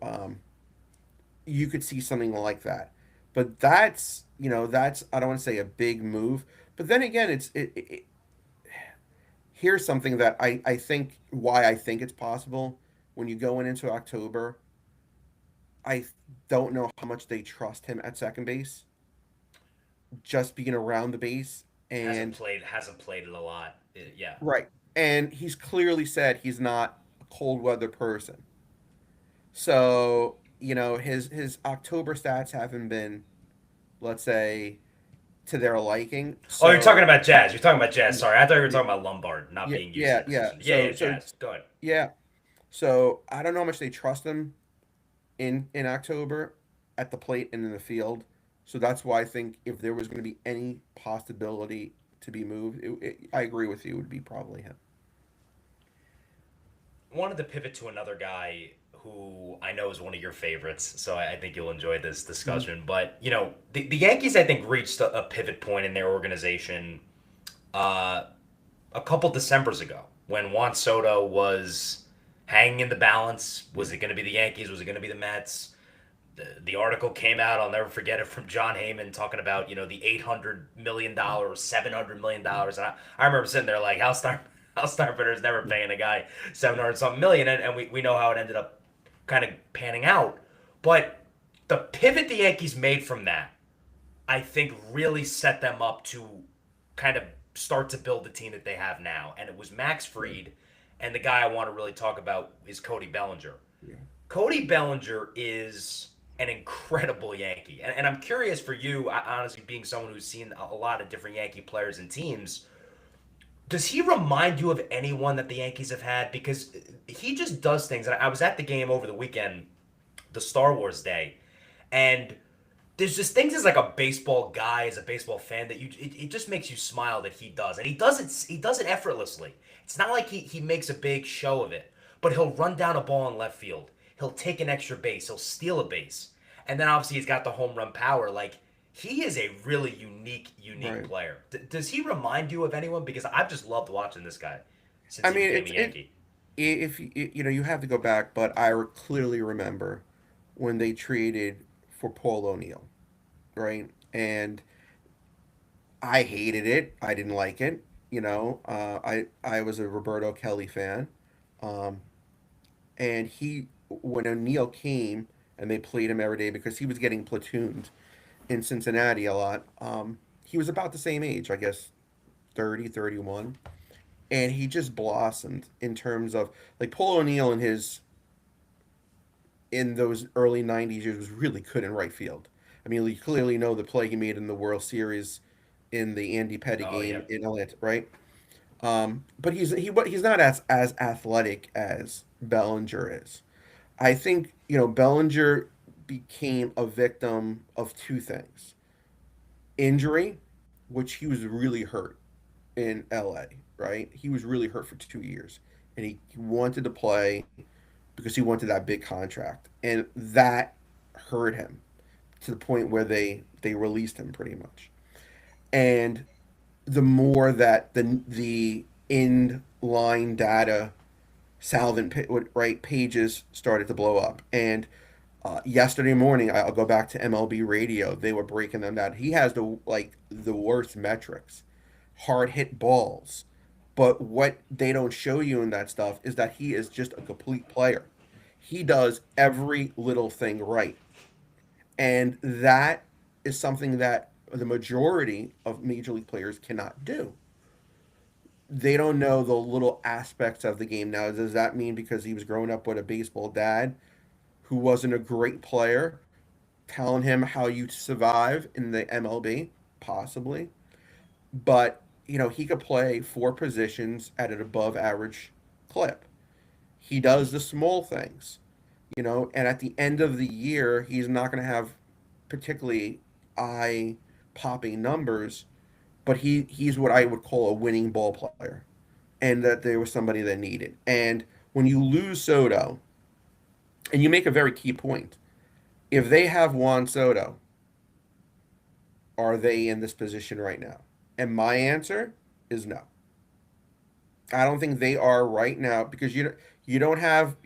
you could see something like that. But that's I don't want to say a big move, but then again, here's something that I think why I think it's possible when you go into October. I don't know how much they trust him at second base, just being around the base. And Hasn't played it a lot. Yeah. right. And he's clearly said he's not a cold weather person. So, his October stats haven't been, let's say, to their liking. Oh, you're talking So, about Jazz. You're talking about Jazz. yeah, Sorry, I thought you were yeah, talking about Lombard not yeah, being used in yeah, the yeah. position. Yeah, So, yeah, so Jazz. Go ahead. yeah. So I don't know how much they trust him in October at the plate and in the field. So that's why I think if there was going to be any possibility to be moved, I agree with you. It would be probably him. Wanted to pivot to another guy who I know is one of your favorites, so I think you'll enjoy this Mhm. discussion. But the Yankees, I think, reached a pivot point in their organization uh, a couple Decembers ago when Juan Soto was hanging in the balance. Was it going to be the Yankees? Was it going to be the Mets? The article came out. I'll never forget it from John Heyman talking about the $800 million, $700 million, and I remember sitting there like Hal Steinbrenner's never paying a guy 700 something million, and we know how it ended up kind of panning out. But the pivot the Yankees made from that, I think, really set them up to kind of start to build the team that they have now. And it was Max Yeah, Fried, and the guy I want to really talk about is Cody Bellinger. yeah. Cody Bellinger is an incredible Yankee. And I'm curious for you, honestly, being someone who's seen a lot of different Yankee players and teams, does he remind you of anyone that the Yankees have had? Because he just does things. And I was at the game over the weekend, the Star Wars day, and there's just things as like a baseball guy, as a baseball fan, that it just makes you smile that he does. And he does it effortlessly. It's not like he makes a big show of it, but he'll run down a ball in left field. He'll take an extra base. He'll steal a base. And then obviously he's got the home run power. Like, he is a really unique Right. player. Does he remind you of anyone? Because I've just loved watching this guy since I he mean, became a Yankee. if you have to go back, but I clearly remember when they traded for Paul O'Neill, right? And I hated it. I didn't like it. I was a Roberto Kelly fan, um, and when O'Neill came and they played him every day because he was getting platooned in Cincinnati a lot. He was about the same age, I guess, 30, 31, and he just blossomed in terms of like Paul O'Neill in those early 90s years was really good in right field. I mean, you clearly know the play he made in the World Series in the Andy Petty Oh game yeah. in Atlanta, right? But he's not as athletic as Bellinger is. I think Bellinger became a victim of two things: injury, which he was really hurt in LA, right? He was really hurt for 2 years, and he wanted to play. because he wanted that big contract, and that hurt him to the point where they released him pretty much. And the more that the in line data salvant right pages started to blow up, and yesterday morning, I'll go back to MLB Radio. They were breaking them down. He has the worst metrics, hard hit balls. But what they don't show you in that stuff is that he is just a complete player. He does every little thing right. And that is something that the majority of major league players cannot do. They don't know the little aspects of the game. Now, does that mean because he was growing up with a baseball dad who wasn't a great player, telling him how you survive in the MLB? Possibly. But, he could play four positions at an above average clip. He does the small things, and at the end of the year, he's not going to have particularly eye popping numbers, but he's what I would call a winning ball player, and that there was somebody that needed. And when you lose Soto, and you make a very key point, if they have Juan Soto, are they in this position right now? And my answer is no. I don't think they are right now because you don't have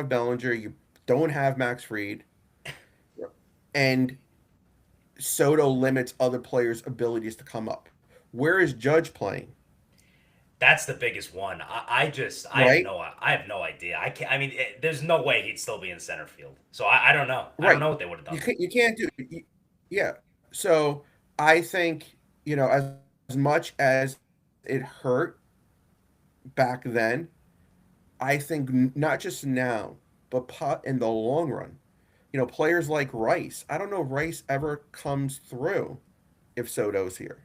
Bellinger, you don't have Max Fried, and Soto limits other players' abilities to come up. Where is Judge playing? That's the biggest one. Right, I have no idea. I can't. I mean, there's no way he'd still be in center field. So I don't know. I don't right. know what they would have done. You can't do yeah. So I think as much as it hurt back then, I think not just now, but in the long run. Players like Rice. I don't know if Rice ever comes through if Soto's here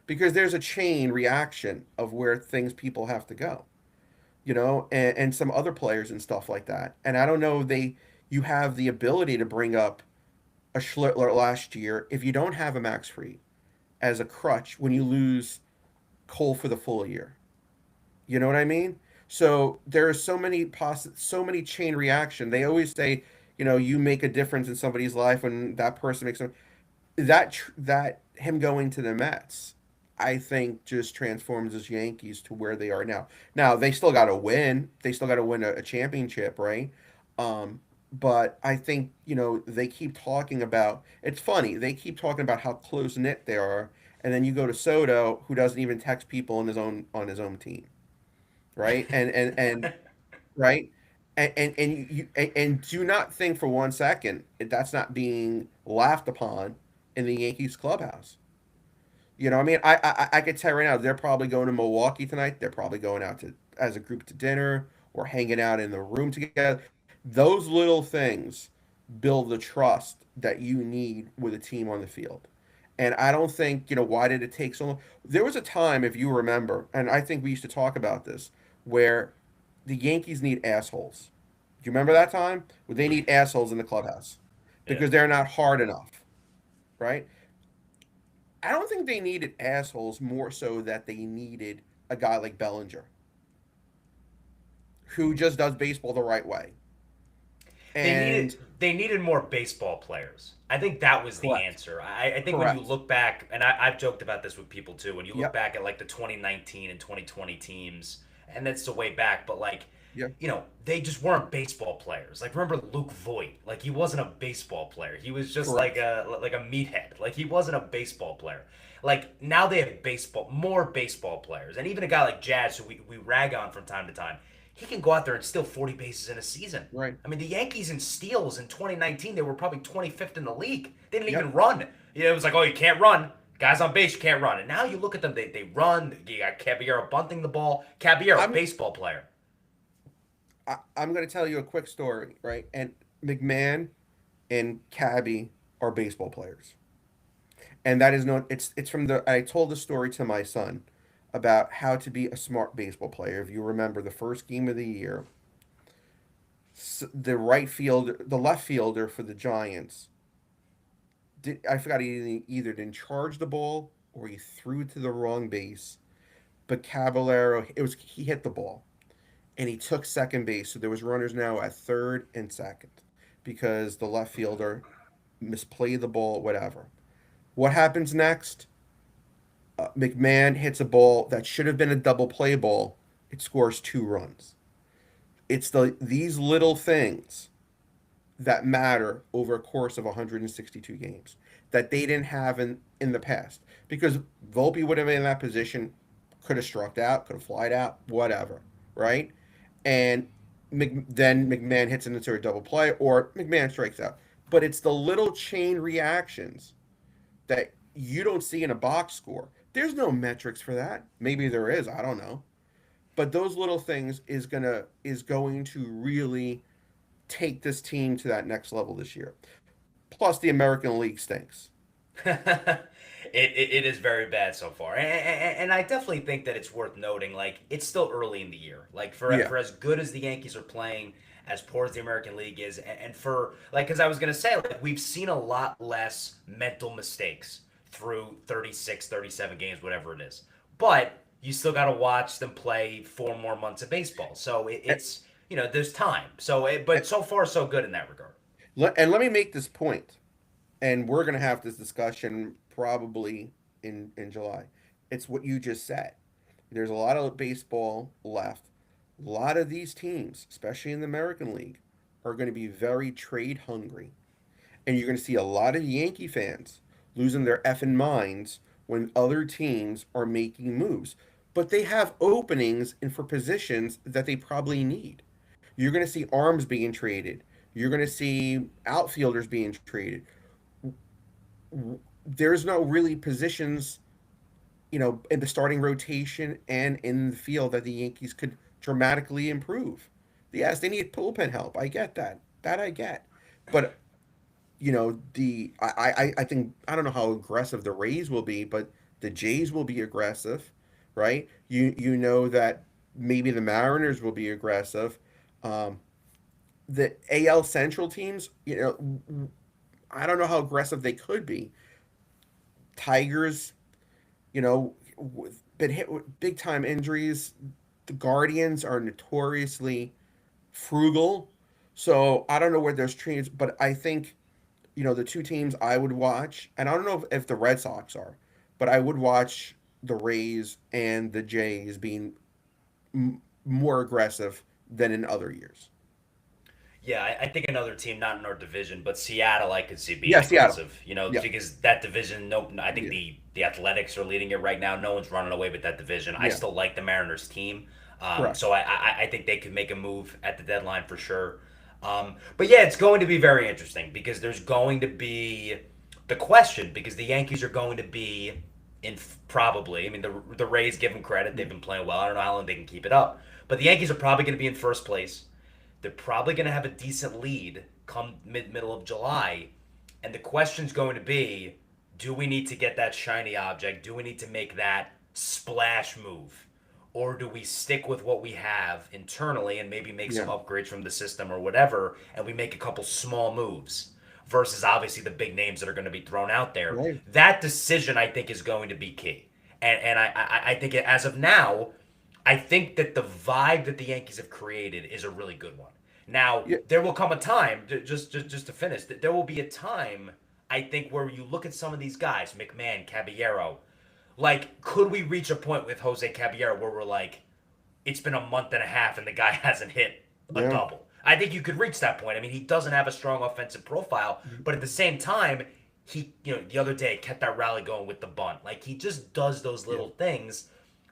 because there's a chain reaction of where things people have to go. And some other players and stuff like that. And I don't know if you have the ability to bring up a Schlittler last year if you don't have a Max Fried as a crutch when you lose Cole for the full year. You know what I mean? So there are so many chain reaction. They always say, you make a difference in somebody's life when that person makes them. That him going to the Mets, I think, just transforms his Yankees to where they are now. Now they still got to win. They still got to win a championship, right? But I think they keep talking about. It's funny. They keep talking about how close knit they are, and then you go to Soto, who doesn't even text people on his own team, right? And right, and and do not think for one second that's not being laughed upon in the Yankees clubhouse. I mean, I could tell right now they're probably going to Milwaukee tonight. They're probably going out to as a group to dinner or hanging out in the room together. Those little things build the trust that you need with a team on the field. And I don't think, why did it take so long? There was a time, if you remember, and I think we used to talk about this, where the Yankees need assholes. Do you remember that time? Where they need assholes in the clubhouse Yeah. because they're not hard enough, right? I don't think they needed assholes more so that they needed a guy like Bellinger who just does baseball the right way. And They needed more baseball players. I think that was the correct, answer. I think when you correct. look back, and I've joked about this with people too, when you look Yep, back at like the 2019 and 2020 teams, and that's the way back, but like, yep, they just weren't baseball players. Like remember Luke Voigt? Like he wasn't a baseball player. He was just correct. like a meathead. Like he wasn't a baseball player. Like now they have more baseball players, and even a guy like Jazz, who we rag on from time to time, he can go out there and steal 40 bases in a season. Right. I mean, the Yankees in steals in 2019, they were probably 25th in the league. They didn't even Yep. run. It was like, oh, you can't run. Guys on base, you can't run. And now you look at them, they run. You got Caballero bunting the ball. Caballero, I'm baseball player. I'm going to tell you a quick story, right? And McMahon and Cabby are baseball players. And that is no it's from the I told the story to my son about how to be a smart baseball player. If you remember the first game of the year, the left fielder for the Giants, I forgot he either didn't charge the ball or he threw it to the wrong base. But Caballero, he hit the ball, and he took second base. So there was runners now at third and second because the left fielder misplayed the ball, whatever. What happens next? McMahon hits a ball that should have been a double play ball. It scores 2 runs. It's these little things that matter over a course of 162 games that they didn't have in the past. Because Volpe would have been in that position, could have struck out, could have flied out, whatever, right? And then McMahon hits it into a double play, or McMahon strikes out. But it's the little chain reactions that you don't see in a box score. There's no metrics for that. Maybe there is, I don't know. But those little things is going to really take this team to that next level this year. Plus, the American League stinks. It is very bad so far, and I definitely think that it's worth noting. Like it's still early in the year. Like Yeah. for as good as the Yankees are playing, as poor as the American League is, and for like because I was gonna say like we've seen a lot less mental mistakes through 36, 37 games, whatever it is. But you still got to watch them play 4 more months of baseball, so And, it's there's time. So but so far so good in that regard. and let me make this point, and we're going to have this discussion probably in July. It's what you just said. There's a lot of baseball left. A lot of these teams, especially in the American League, are going to be very trade hungry. And you're going to see a lot of Yankee fans losing their effing minds when other teams are making moves. But they have openings and for positions that they probably need. You're going to see arms being traded. You're going to see outfielders being traded. There's no really positions, in the starting rotation and in the field that the Yankees could dramatically improve. Yes, they need bullpen help. I get that. That I get. But I think I don't know how aggressive the Rays will be, but the Jays will be aggressive, right? You know that maybe the Mariners will be aggressive. Um, the AL Central teams, I don't know how aggressive they could be. Tigers, been hit with big time injuries. The Guardians are notoriously frugal, so I don't know where there's trades, but I think the two teams I would watch, and I don't know if the Red Sox are, but I would watch the Rays and the Jays being more aggressive than in other years. Yeah, I think another team, not in our division, but Seattle, I could see being Yeah, Seattle. aggressive. Yeah, Because that division, no, I think yeah, the Athletics are leading it right now. No one's running away with that division. I yeah. still like the Mariners team, so Correct. I think they could make a move at the deadline for sure. But yeah, it's going to be very interesting because there's going to be the question because the Yankees are going to be in probably. I mean, the Rays give them credit; they've been playing well. I don't know how long they can keep it up, but the Yankees are probably going to be in first place. They're probably going to have a decent lead come middle of July, and the question's going to be: do we need to get that shiny object? Do we need to make that splash move? Or do we stick with what we have internally and maybe make some Yeah, upgrades from the system or whatever, and we make a couple small moves versus obviously the big names that are going to be thrown out there? right. That decision, I think, is going to be key. And I think as of now, I think that the vibe that the Yankees have created is a really good one. Now, Yeah, there will come a time, just to finish, that there will be a time, I think, where you look at some of these guys, McMahon, Caballero, like, could we reach a point with Jose Caballero where we're like, it's been a month and a half and the guy hasn't hit a yeah. double? I think you could reach that point. I mean, he doesn't have a strong offensive profile, but at the same time, the other day kept that rally going with the bunt. Like, he just does those Yeah. little things,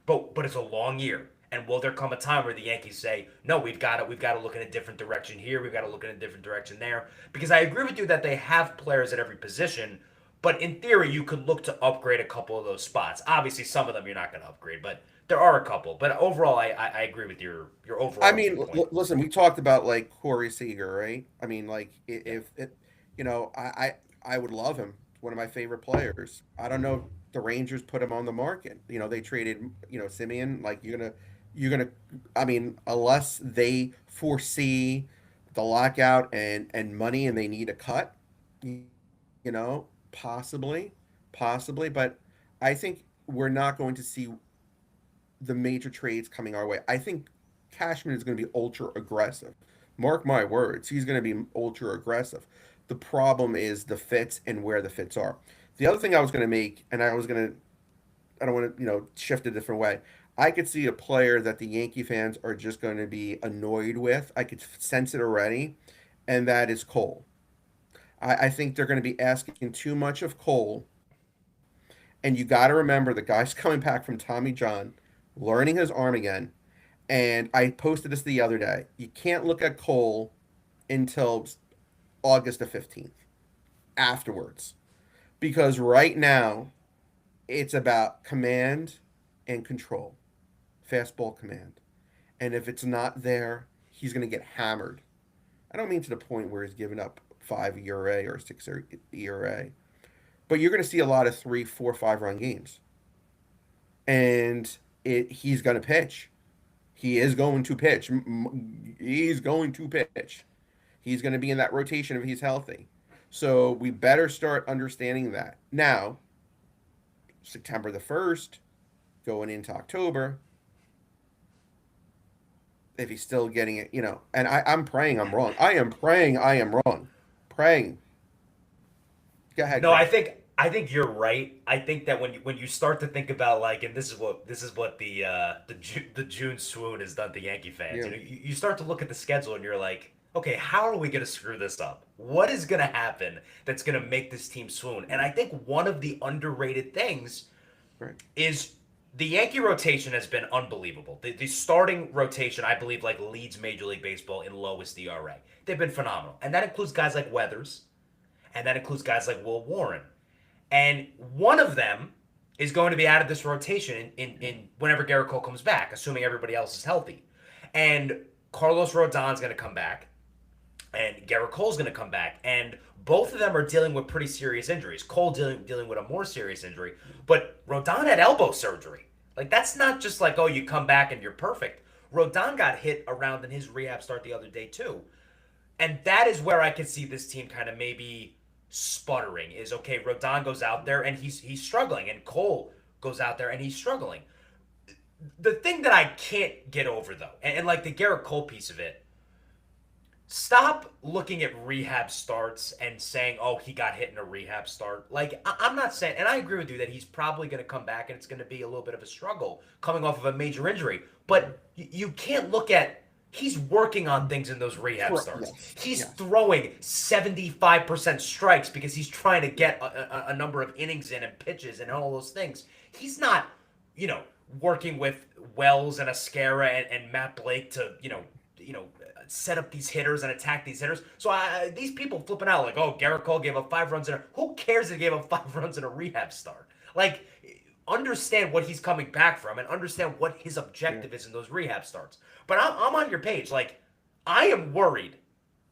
but it's a long year. And will there come a time where the Yankees say, no, we've got to look in a different direction here, we've got to look in a different direction there? Because I agree with you that they have players at every position, but in theory, you could look to upgrade a couple of those spots. Obviously, some of them you're not going to upgrade, but there are a couple. But overall, I agree with your I overall mean, viewpoint. listen, we talked about like Corey Seager, right? I mean, like Yeah. if it, I would love him. One of my favorite players. I don't know if the Rangers put him on the market. They traded, Simeon. Like you're gonna. I mean, unless they foresee the lockout and money and they need a cut, you possibly, possibly. But I think we're not going to see the major trades coming our way. I think Cashman is going to be ultra aggressive. Mark my words, he's going to be ultra aggressive. The problem is the fits and where the fits are. The other thing I was going to make, and I don't want to, shift a different way. I could see a player that the Yankee fans are just going to be annoyed with. I could sense it already, and that is Cole. I think they're going to be asking too much of Cole. And you got to remember the guy's coming back from Tommy John, learning his arm again. And I posted this the other day. You can't look at Cole until August the 15th afterwards. Because right now, it's about command and control, fastball command. And if it's not there, he's going to get hammered. I don't mean to the point where he's giving up 5 ERA or 6 ERA, but you're going to see a lot of 3, 4, 5 run games. And he's going to pitch. He is going to pitch. He's going to pitch. He's going to be in that rotation if he's healthy. So we better start understanding that. Now, September the 1st, going into October, if he's still getting it, and I'm praying I'm wrong. I am praying I am wrong. Praying. Go ahead, No, Greg. I think you're right. I think that when you start to think about like, and this is what the June swoon has done to Yankee fans. Yeah. You start to look at the schedule and you're like, okay, how are we gonna screw this up? What is gonna happen that's gonna make this team swoon? And I think one of the underrated things Right. is the Yankee rotation has been unbelievable. The starting rotation, I believe, like leads Major League Baseball in lowest ERA. They've been phenomenal, and that includes guys like Weathers, and that includes guys like Will Warren. And one of them is going to be out of this rotation in whenever Gerrit Cole comes back, assuming everybody else is healthy. And Carlos Rodon's going to come back, and Gerrit Cole's going to come back, and both of them are dealing with pretty serious injuries. Cole dealing with a more serious injury, but Rodon had elbow surgery. Like that's not just like, oh, you come back and you're perfect. Rodon got hit around in his rehab start the other day too. And that is where I could see this team kind of maybe sputtering. Is okay, Rodon goes out there and he's struggling, and Cole goes out there and he's struggling. The thing that I can't get over though, and like the Gerrit Cole piece of it, stop looking at rehab starts and saying, oh, he got hit in a rehab start. Like, I'm not saying, and I agree with you that he's probably going to come back and it's going to be a little bit of a struggle coming off of a major injury. But you can't look at, he's working on things in those rehab starts. Yes. He's Yes. throwing 75% strikes because he's trying to get a number of innings in and pitches and all those things. He's not, working with Wells and Ascara and Matt Blake to, set up these hitters and attack these hitters. So these people flipping out like, oh, Gerrit Cole gave up 5 runs in a. Who cares if he gave up 5 runs in a rehab start? Like, understand what he's coming back from and understand what his objective is in those rehab starts. But I'm on your page. Like, I am worried.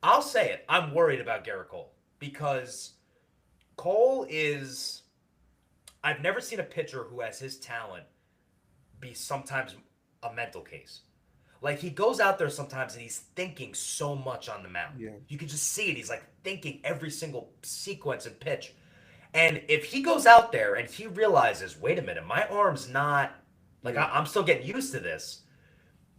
I'll say it. I'm worried about Gerrit Cole because Cole is. I've never seen a pitcher who has his talent be sometimes a mental case. Like he goes out there sometimes and he's thinking so much on the mound. Yeah. You can just see it. He's like thinking every single sequence and pitch. And if he goes out there and he realizes, wait a minute, my arm's not like I'm still getting used to this.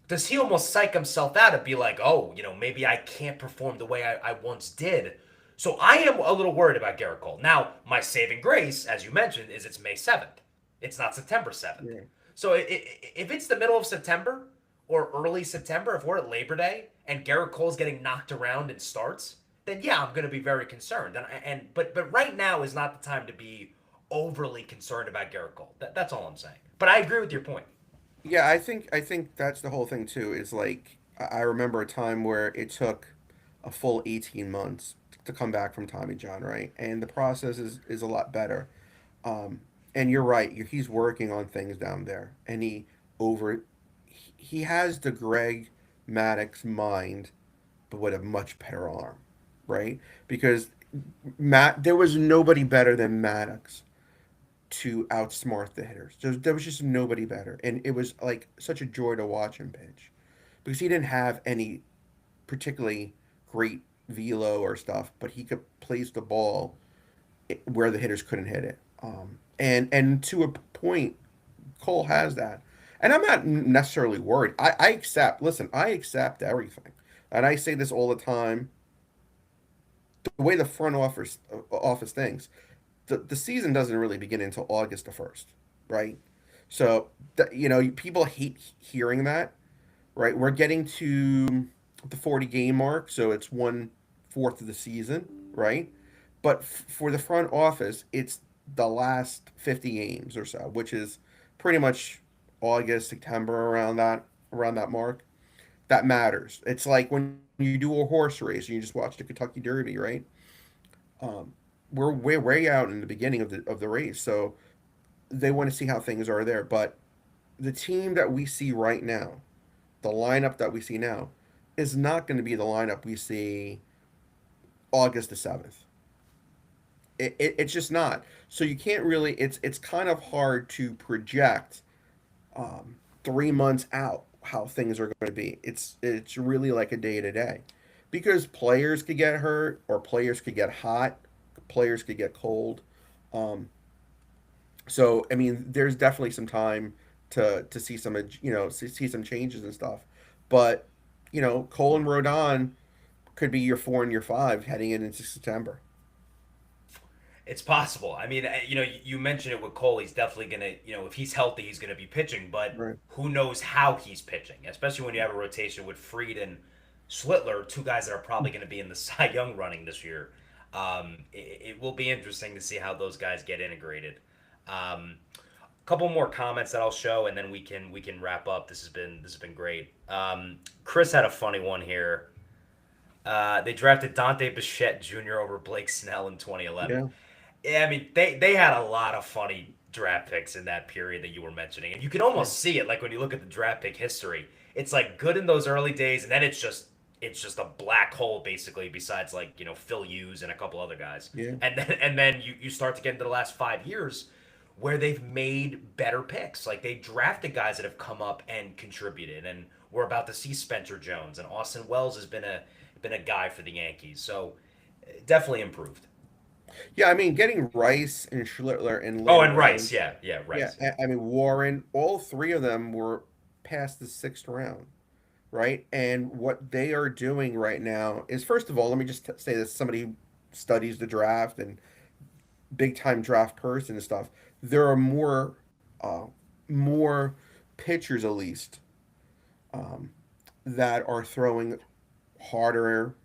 Does he almost psych himself out and be like, oh, maybe I can't perform the way I once did? So I am a little worried about Gerrit Cole. Now, my saving grace, as you mentioned, is it's May 7th. It's not September 7th. Yeah. So if it's the middle of September or early September, if we're at Labor Day and Gerrit Cole's getting knocked around in starts, then yeah, I'm going to be very concerned. But right now is not the time to be overly concerned about Gerrit Cole. That's all I'm saying. But I agree with your point. Yeah, I think that's the whole thing too. Is like I remember a time where it took a full 18 months to come back from Tommy John, right? And the process is a lot better. And you're right. He's working on things down there, and he has the Greg Maddox mind, but with a much better arm, right? Because there was nobody better than Maddox to outsmart the hitters. There was just nobody better, and it was like such a joy to watch him pitch because he didn't have any particularly great velo or stuff, but he could place the ball where the hitters couldn't hit it. And to a point, Cole has that. And I'm not necessarily worried. I accept. Listen, I accept everything, and I say this all the time. The way the front office thinks, the season doesn't really begin until August the 1st, right? So people hate hearing that, right? We're getting to the 40 game mark, so it's 1/4 of the season, right? But for the front office, it's the last 50 games or so, which is pretty much August, September, around that mark. That matters. It's like when you do a horse race and you just watch the Kentucky Derby, right? Um, we're way out in the beginning of the race, so they want to see how things are there. But the team that we see right now, the lineup that we see now, is not going to be the lineup we see August the 7th. It's just not. So you can't really. It's kind of hard to project 3 months out how things are going to be. It's really like a day to day, because players could get hurt or players could get hot, players could get cold. Um, so I mean, there's definitely some time to see some see some changes and stuff. But Cole and Rodon could be your 4 and your 5 heading into September. It's possible. I mean, you mentioned it with Cole. He's definitely gonna, if he's healthy, he's gonna be pitching. But Right. who knows how he's pitching? Especially when you have a rotation with Fried and Schlittler, two guys that are probably gonna be in the Cy Young running this year. It will be interesting to see how those guys get integrated. A couple more comments that I'll show, and then we can wrap up. This has been great. Chris had a funny one here. They drafted Dante Bichette Jr. over Blake Snell in 2011. Yeah. Yeah, I mean they had a lot of funny draft picks in that period that you were mentioning, and you can Yeah. almost see it like when you look at the draft pick history. It's like good in those early days, and then it's just a black hole basically. Besides like Phil Hughes and a couple other guys, Yeah. and then you start to get into the last 5 years where they've made better picks. Like they drafted guys that have come up and contributed, and we're about to see Spencer Jones and Austin Wells has been a guy for the Yankees. So definitely improved. Yeah. I mean, getting Rice and Schlittler in Oh, later and Rice, rounds. yeah, yeah, Yeah. Rice, yeah. I mean, Warren. All three of them were past the 6th round. Right? And what they are doing right now is, first of all, let me just say this: somebody who studies the draft and big time draft person and stuff. There are more pitchers, at least, um, that are throwing harder.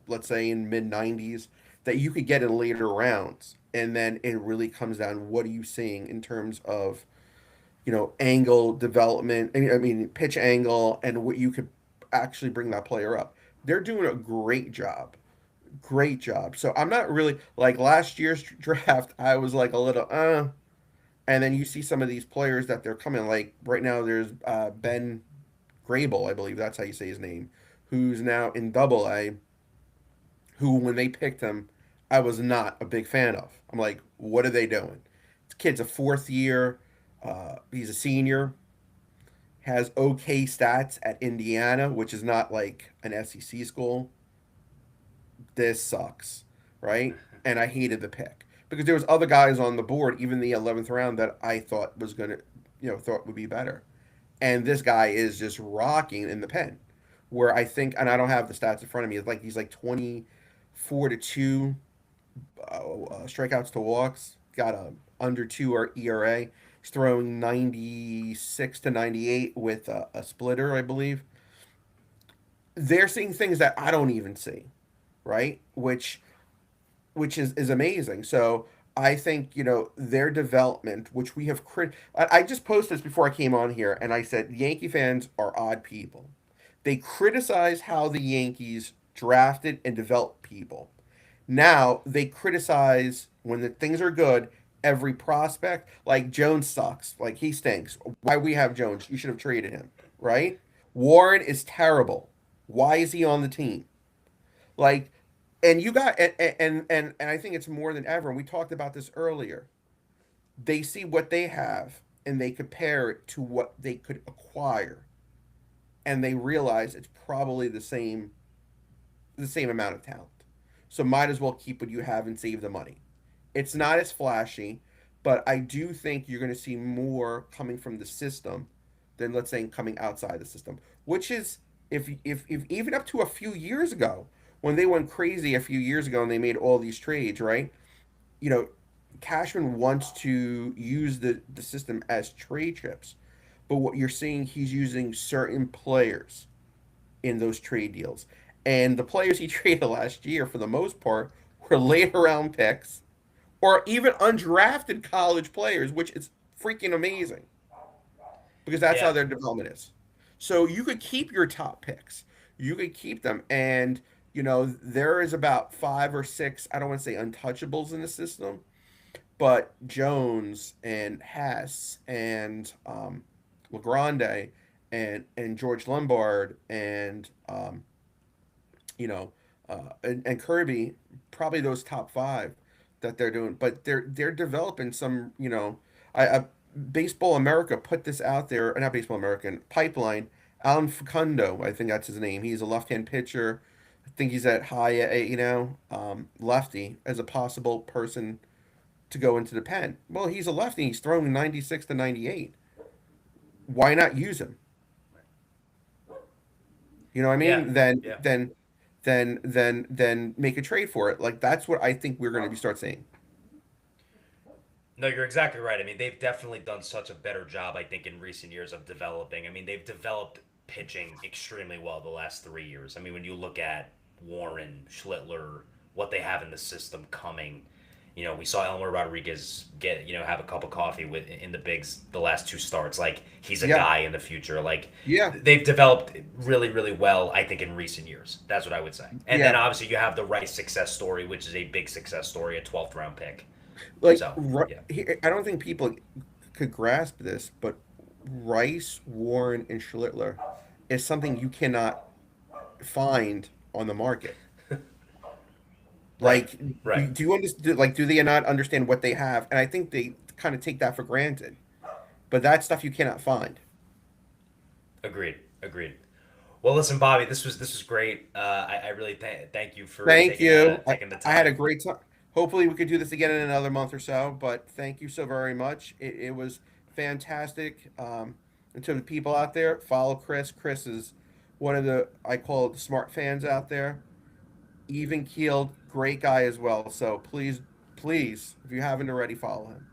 Let's say in mid 90s, that you could get in later rounds, and then it really comes down, what are you seeing in terms of angle development, I mean pitch angle, and what you could actually bring that player up. They're doing a great job. Great job. So I'm not really like last year's draft. I was like a little and then you see some of these players that they're coming, like right now there's Ben Grable, I believe that's how you say his name, who's now in Double A, who when they picked him, I was not a big fan of. I'm like, what are they doing? This kid's a fourth year. He's a senior, has okay stats at Indiana, which is not like an SEC school. This sucks, right? And I hated the pick because there was other guys on the board, even the 11th round, that I thought was gonna, thought would be better. And this guy is just rocking in the pen, where I think, and I don't have the stats in front of me. It's like he's like 24-2 strikeouts to walks, got a under 2 or ERA. He's throwing 96 to 98 with a splitter, I believe. They're seeing things that I don't even see, right? Which is amazing. So I think their development, which we have I just posted this before I came on here, and I said Yankee fans are odd people. They criticize how the Yankees drafted and developed people. Now they criticize when the things are good every prospect. Like Jones sucks. Like he stinks. Why we have Jones? You should have traded him, right? Warren is terrible. Why is he on the team? Like, and you got and I think it's more than ever. And we talked about this earlier. They see what they have and they compare it to what they could acquire, and they realize it's probably the same amount of talent. So might as well keep what you have and save the money. It's not as flashy, but I do think you're going to see more coming from the system, than let's say coming outside the system, which is if even up to a few years ago when they went crazy a few years ago and they made all these trades, right? You know, Cashman wants to use the system as trade chips, but what you're seeing, he's using certain players in those trade deals, and the players he traded last year, for the most part, were later round picks or even undrafted college players, which is freaking amazing because that's how Yeah. their development is. So you could keep your top picks, you could keep them, and there is about five or six. I don't want to say untouchables in the system, but Jones and Hess and Legrande and George Lombard and you know and Kirby, probably those top five that they're doing. But they're developing some. I Baseball America put this out there. Not Baseball American Pipeline. Alan Facundo, I think that's his name. He's a left-hand pitcher. I think he's at high, lefty as a possible person to go into the pen. Well, he's a lefty. He's throwing 96 to 98. Why not use him? You know what I Yeah. mean? Then Yeah. then then make a trade for it. Like that's what I think we're going to be start seeing. No, you're exactly right. I mean, they've definitely done such a better job, I think, in recent years of developing. I mean, they've developed pitching extremely well the last 3 years. I mean, when you look at Warren, Schlittler, what they have in the system coming, we saw Elmer Rodriguez have a cup of coffee with in the bigs the last two starts. Like, he's a Yeah, guy in the future. Like, yeah, they've developed really, really well, I think, in recent years. That's what I would say. And then yeah. obviously you have the Rice success story, which is a big success story, a 12th round pick. Like So, yeah. I don't think people could grasp this, but Rice, Warren, and Schlittler is something you cannot find on the market. Right. Like, Right. do you understand? Like, do they not understand what they have? And I think they kind of take that for granted. But that's stuff you cannot find. Agreed. Agreed. Well, listen, Bobby, this was great. I really thank you for Thank you. taking the I had a time. great time. Hopefully, we could do this again in another month or so. But thank you so very much. It was fantastic. And to the people out there, follow Chris. Chris is one of the, I call it, the smart fans out there. Even keeled, great guy as well. So please, please, if you haven't already, follow him.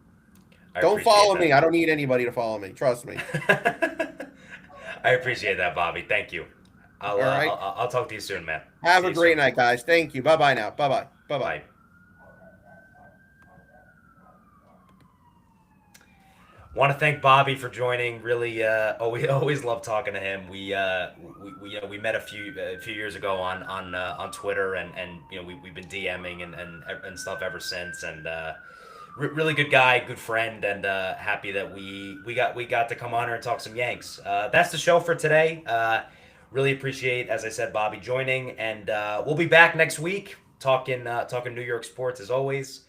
I Don't appreciate follow me. that. I don't need anybody to follow me. Trust me. I appreciate that, Bobby. Thank you. I'll All uh, right. I'll talk to you soon, man. Have See a you great soon. night, guys. Thank you. Bye bye now. Bye bye. Bye bye. Bye. Want to thank Bobby for joining. Really, always love talking to him. We met a few years ago on Twitter, and we've been DMing and stuff ever since. And really good guy, good friend, and happy that we got to come on here and talk some Yanks. That's the show for today. Really appreciate, as I said, Bobby joining, and we'll be back next week talking New York sports as always.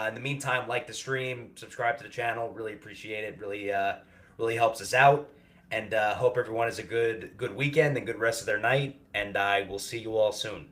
In the meantime, like the stream, subscribe to the channel. Really appreciate it. Really helps us out. And hope everyone has a good weekend and good rest of their night. And I will see you all soon.